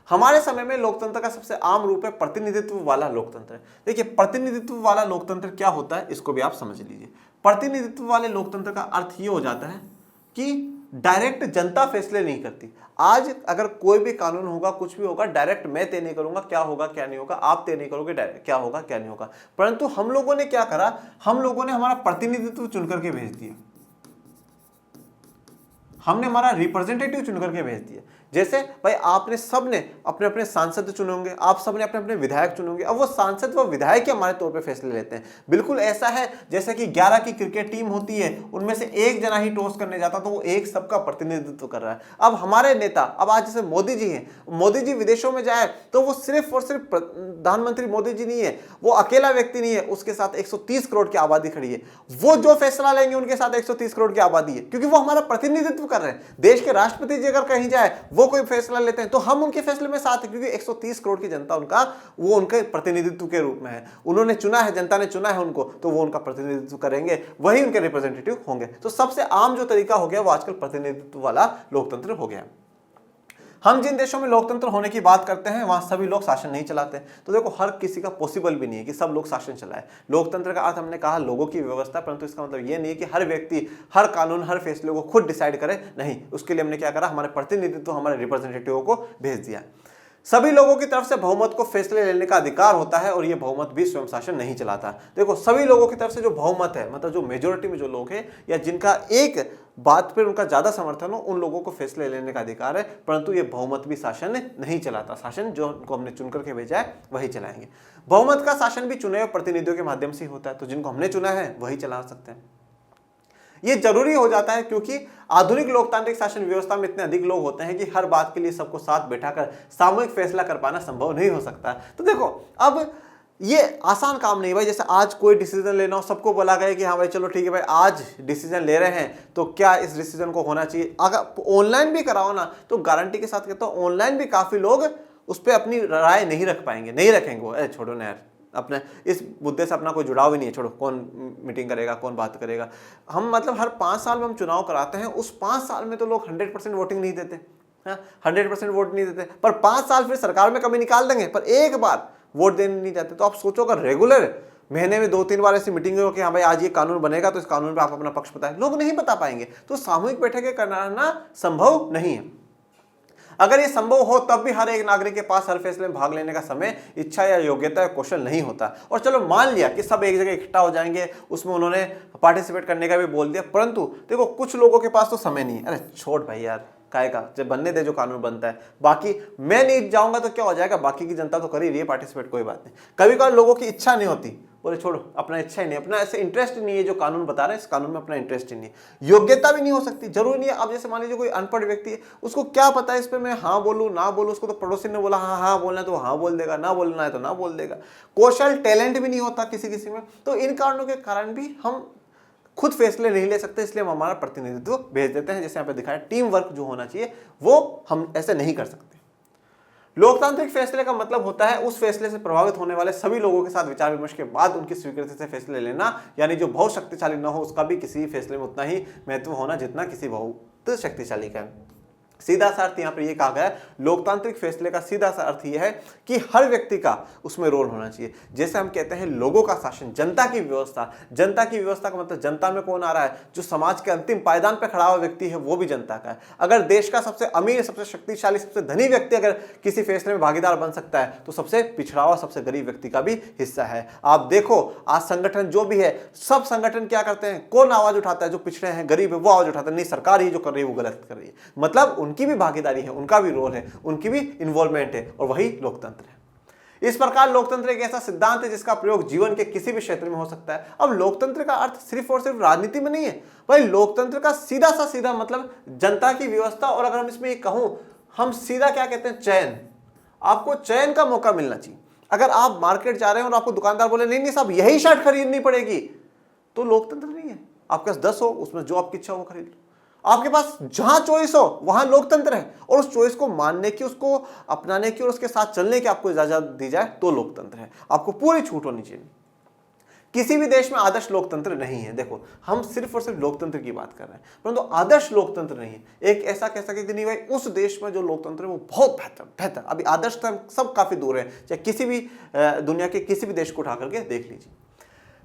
हमारे समय में लोकतंत्र का सबसे आम रूप है प्रतिनिधित्व वाला लोकतंत्र। देखिए, प्रतिनिधित्व वाला लोकतंत्र क्या होता है इसको भी आप समझ लीजिए। प्रतिनिधित्व वाले लोकतंत्र का अर्थ ये हो जाता है कि डायरेक्ट जनता फैसले नहीं करती। आज अगर कोई भी कानून होगा, कुछ भी होगा, डायरेक्ट मैं तय नहीं करूंगा क्या होगा क्या नहीं होगा, आप तय नहीं करोगे क्या होगा क्या नहीं होगा। परंतु हम लोगों ने क्या करा, हम लोगों ने हमारा प्रतिनिधित्व चुन करके भेज दिया। हमने हमारा रिप्रेजेंटेटिव चुन करके भेज दिया। जैसे भाई आपने सबने अपने अपने सांसद चुने होंगे, आप सबने अपने अपने विधायक चुने होंगे। अब वो सांसद व विधायक ही हमारे तौर पे फैसले लेते हैं। बिल्कुल ऐसा है जैसे कि 11 की क्रिकेट टीम होती है, उनमें से एक जना ही टॉस करने जाता तो वो एक सबका प्रतिनिधित्व कर रहा है। अब हमारे नेता, अब आज जैसे मोदी जी हैं, मोदी जी विदेशों में जाए तो वो सिर्फ और सिर्फ प्रधानमंत्री मोदी जी नहीं है, वो अकेला व्यक्ति नहीं है, उसके साथ 130 करोड़ की आबादी खड़ी है। वो जो फैसला लेंगे उनके साथ 130 करोड़ की आबादी है, क्योंकि वो हमारा प्रतिनिधित्व कर रहे हैं। देश के राष्ट्रपति जी अगर कहीं जाए, वो कोई फैसला लेते हैं तो हम उनके फैसले में साथ हैं, क्योंकि 130 करोड़ की जनता वो उनके प्रतिनिधित्व के रूप में है। उन्होंने चुना है, जनता ने चुना है उनको, तो वो उनका प्रतिनिधित्व करेंगे, वही उनके रिप्रेजेंटेटिव होंगे। तो सबसे आम जो तरीका हो गया वो आजकल प्रतिनिधित्व वाला लोकतंत्र हो गया। हम जिन देशों में लोकतंत्र होने की बात करते हैं वहां सभी लोग शासन नहीं चलाते। तो देखो, हर किसी का पॉसिबल भी नहीं है कि सब लोग शासन चलाए। लोकतंत्र का अर्थ हमने कहा लोगों की व्यवस्था, परंतु इसका मतलब ये नहीं है कि हर व्यक्ति हर कानून, हर फैसले को खुद डिसाइड करे। नहीं, उसके लिए हमने क्या करा, हमारे प्रतिनिधित्व, हमारे रिप्रेजेंटेटिव को भेज दिया। सभी लोगों की तरफ से बहुमत को फैसले लेने का अधिकार होता है और यह बहुमत भी स्वयं शासन नहीं चलाता। देखो, सभी लोगों की तरफ से जो बहुमत है, मतलब जो मेजोरिटी में जो लोग हैं या जिनका एक बात पर उनका ज्यादा समर्थन हो, उन लोगों को फैसले लेने का अधिकार है, परंतु ये बहुमत भी शासन नहीं चलाता। शासन जो उनको हमने चुन करके भेजा है वही चलाएंगे। बहुमत का शासन भी चुने हुए प्रतिनिधियों के माध्यम से ही होता है, तो जिनको हमने चुना है वही चला सकते हैं। ये जरूरी हो जाता है क्योंकि आधुनिक लोकतांत्रिक शासन व्यवस्था में इतने अधिक लोग होते हैं कि हर बात के लिए सबको साथ बैठाकर सामूहिक फैसला कर पाना संभव नहीं हो सकता। तो देखो, अब ये आसान काम नहीं भाई। जैसे आज कोई डिसीजन लेना हो, सबको बोला गया कि हाँ भाई चलो ठीक है भाई, आज डिसीजन ले रहे हैं तो क्या इस डिसीजन को होना चाहिए। अगर ऑनलाइन भी कराओ ना, तो गारंटी के साथ कहता हूँ ऑनलाइन भी काफी लोग उस पर अपनी राय नहीं रख पाएंगे, नहीं रखेंगे। वो छोड़ो ना यार, अपने इस मुद्दे से अपना कोई जुड़ाव ही नहीं है, छोड़ो, कौन मीटिंग करेगा, कौन बात करेगा। हम मतलब हर 5 साल में हम चुनाव कराते हैं, उस 5 साल में तो लोग 100% वोटिंग नहीं देते, 100% वोट नहीं देते, पर 5 साल फिर सरकार में कमी निकाल देंगे, पर एक बार वोट देने नहीं जाते। तो आप सोचो, अगर रेगुलर महीने में 2-3 बार ऐसी मीटिंग हो कि हाँ भाई आज ये कानून बनेगा तो इस कानून पे आप अपना पक्ष बताएं, लोग नहीं बता पाएंगे। तो सामूहिक बैठकें करना संभव नहीं है। अगर ये संभव हो तब भी हर एक नागरिक के पास हर फैसले में भाग लेने का समय, इच्छा या योग्यता या कौशल नहीं होता। और चलो मान लिया कि सब एक जगह इकट्ठा हो जाएंगे, उसमें उन्होंने पार्टिसिपेट करने का भी बोल दिया, परंतु देखो कुछ लोगों के पास तो समय नहीं है। अरे छोड़ भाई यार, काय का, जब बनने दे जो कानून बनता है, बाकी मैं नहीं जाऊंगा तो क्या हो जाएगा, बाकी की जनता तो कर ही रही है पार्टिसिपेट, कोई बात नहीं। कभी कभार लोगों की इच्छा नहीं होती, बोले छोड़ो, अपना इच्छा ही नहीं, अपना ऐसे इंटरेस्ट नहीं है, जो कानून बता रहे हैं इस कानून में अपना इंटरेस्ट ही नहीं है, योग्यता भी नहीं हो सकती, जरूरी नहीं है। अब जैसे मान लीजिए कोई अनपढ़ व्यक्ति है, उसको क्या पता है इस पे मैं हाँ बोलूँ ना बोलूँ, उसको तो पड़ोसी ने बोला हाँ हाँ बोलना है तो हाँ बोल देगा, ना बोलना है तो ना बोल देगा, कौशल टैलेंट भी नहीं होता किसी किसी में। तो इन कारणों के कारण भी हम खुद फैसले नहीं ले सकते, इसलिए हम हमारा प्रतिनिधित्व भेज देते हैं। जैसे यहाँ पे दिखाया, टीम वर्क जो होना चाहिए वो हम ऐसे नहीं कर सकते। लोकतांत्रिक फैसले का मतलब होता है उस फैसले से प्रभावित होने वाले सभी लोगों के साथ विचार विमर्श के बाद उनकी स्वीकृति से फैसले लेना, यानी जो बहुत शक्तिशाली न हो उसका भी किसी फैसले में उतना ही महत्व होना जितना किसी बहुत शक्तिशाली का है। सीधा सा अर्थ यहाँ पर यह कहा गया है, लोकतांत्रिक फैसले का सीधा सा अर्थ यह है कि हर व्यक्ति का उसमें रोल होना चाहिए। जैसे हम कहते हैं लोगों का शासन, जनता की व्यवस्था, जनता की व्यवस्था का मतलब जनता में कौन आ रहा है, जो समाज के अंतिम पायदान पर खड़ा हुआ व्यक्ति है वो भी जनता का है। अगर देश का सबसे अमीर, सबसे शक्तिशाली, सबसे धनी व्यक्ति अगर किसी फैसले में भागीदार बन सकता है तो सबसे पिछड़ा हुआ, सबसे गरीब व्यक्ति का भी हिस्सा है। आप देखो आज संगठन जो भी है, सब संगठन क्या करते हैं, कौन आवाज उठाता है, जो पिछड़े हैं, गरीब है वो आवाज उठाता है, नहीं सरकार ही जो कर रही है वो गलत कर रही है। मतलब उनकी भी भागीदारी है, उनका भी रोल है, उनकी भी इन्वॉल्वमेंट है, और वही लोकतंत्र है। इस प्रकार लोकतंत्र एक ऐसा सिद्धांत है जिसका प्रयोग जीवन के किसी भी क्षेत्र में हो सकता है। अब लोकतंत्र का अर्थ सिर्फ और सिर्फ राजनीति में नहीं है भाई, लोकतंत्र का सीधा मतलब जनता की व्यवस्था। और अगर हम इसमें कहूं, हम सीधा क्या कहते हैं, चयन। आपको चयन का मौका मिलना चाहिए। अगर आप मार्केट जा रहे हैं और आपको दुकानदार बोले नहीं नहीं साहब यही शर्ट खरीदनी पड़ेगी, तो लोकतंत्र नहीं है। आपके पास 10 हो, उसमें जो आपकी इच्छा हो वो खरीद लो। आपके पास जहां चॉइस हो वहां लोकतंत्र है, और उस चॉइस को मानने की, उसको अपनाने की और उसके साथ चलने की आपको इजाजत दी जाए तो लोकतंत्र है। आपको पूरी छूट होनी चाहिए। किसी भी देश में आदर्श लोकतंत्र नहीं है। देखो हम सिर्फ और सिर्फ लोकतंत्र की बात कर रहे हैं, परंतु आदर्श लोकतंत्र नहीं है। एक ऐसा कह सके कि नहीं भाई उस देश में जो लोकतंत्र है वो बहुत बेहतर। अभी आदर्श तो सब काफी दूर है, चाहे किसी भी दुनिया के किसी भी देश को उठा करके देख लीजिए।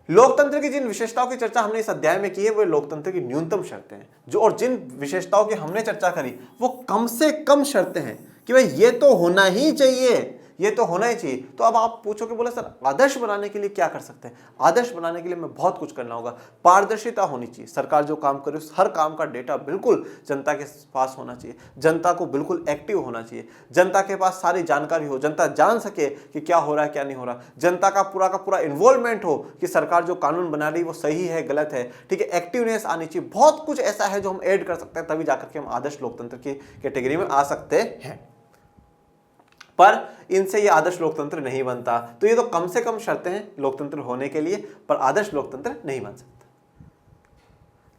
लोकतंत्र की जिन विशेषताओं की चर्चा हमने इस अध्याय में की है वो लोकतंत्र की न्यूनतम शर्तें हैं, जो और जिन विशेषताओं की हमने चर्चा करी वो कम से कम शर्तें हैं कि भाई ये तो होना ही चाहिए, ये तो होना ही चाहिए। तो अब आप पूछोगे बोले सर आदर्श बनाने के लिए क्या कर सकते हैं? आदर्श बनाने के लिए मैं बहुत कुछ करना होगा। पारदर्शिता होनी चाहिए, सरकार जो काम करे उस हर काम का डेटा बिल्कुल जनता के पास होना चाहिए, जनता को बिल्कुल एक्टिव होना चाहिए, जनता के पास सारी जानकारी हो, जनता जान सके कि क्या हो रहा है क्या नहीं हो रहा, जनता का पूरा इन्वॉल्वमेंट हो कि सरकार जो कानून बना रही है वो सही है गलत है, ठीक है, एक्टिवनेस आनी चाहिए। बहुत कुछ ऐसा है जो हम ऐड कर सकते हैं, तभी जाकर के हम आदर्श लोकतंत्र की कैटेगरी में आ सकते हैं। पर इनसे ये आदर्श लोकतंत्र नहीं बनता। तो ये तो कम से कम शर्तें हैं लोकतंत्र होने के लिए, पर आदर्श लोकतंत्र नहीं बन सकता।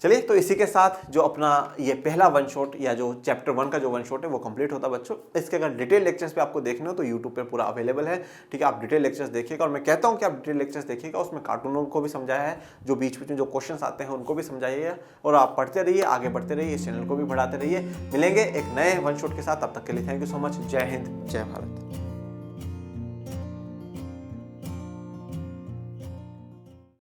चलिए, तो इसी के साथ जो अपना ये पहला वन शॉट या जो चैप्टर 1 का जो वन शॉट है वो कंप्लीट होता है बच्चों। इसके अगर डिटेल लेक्चर्स पे आपको देखने हो तो यूट्यूब पे पूरा अवेलेबल है, ठीक है। आप डिटेल लेक्चर्स देखिएगा, और मैं कहता हूँ कि आप डिटेल लेक्चर्स देखिएगा, उसमें कार्टूनों को भी समझाया है, जो बीच बीच में जो क्वेश्चन आते हैं उनको भी समझाइएगा, और आप पढ़ते रहिए, आगे बढ़ते रहिए, इस चैनल को भी बढ़ाते रहिए। मिलेंगे एक नए वन शॉट के साथ, तब तक के लिए थैंक यू सो मच। जय हिंद, जय भारत।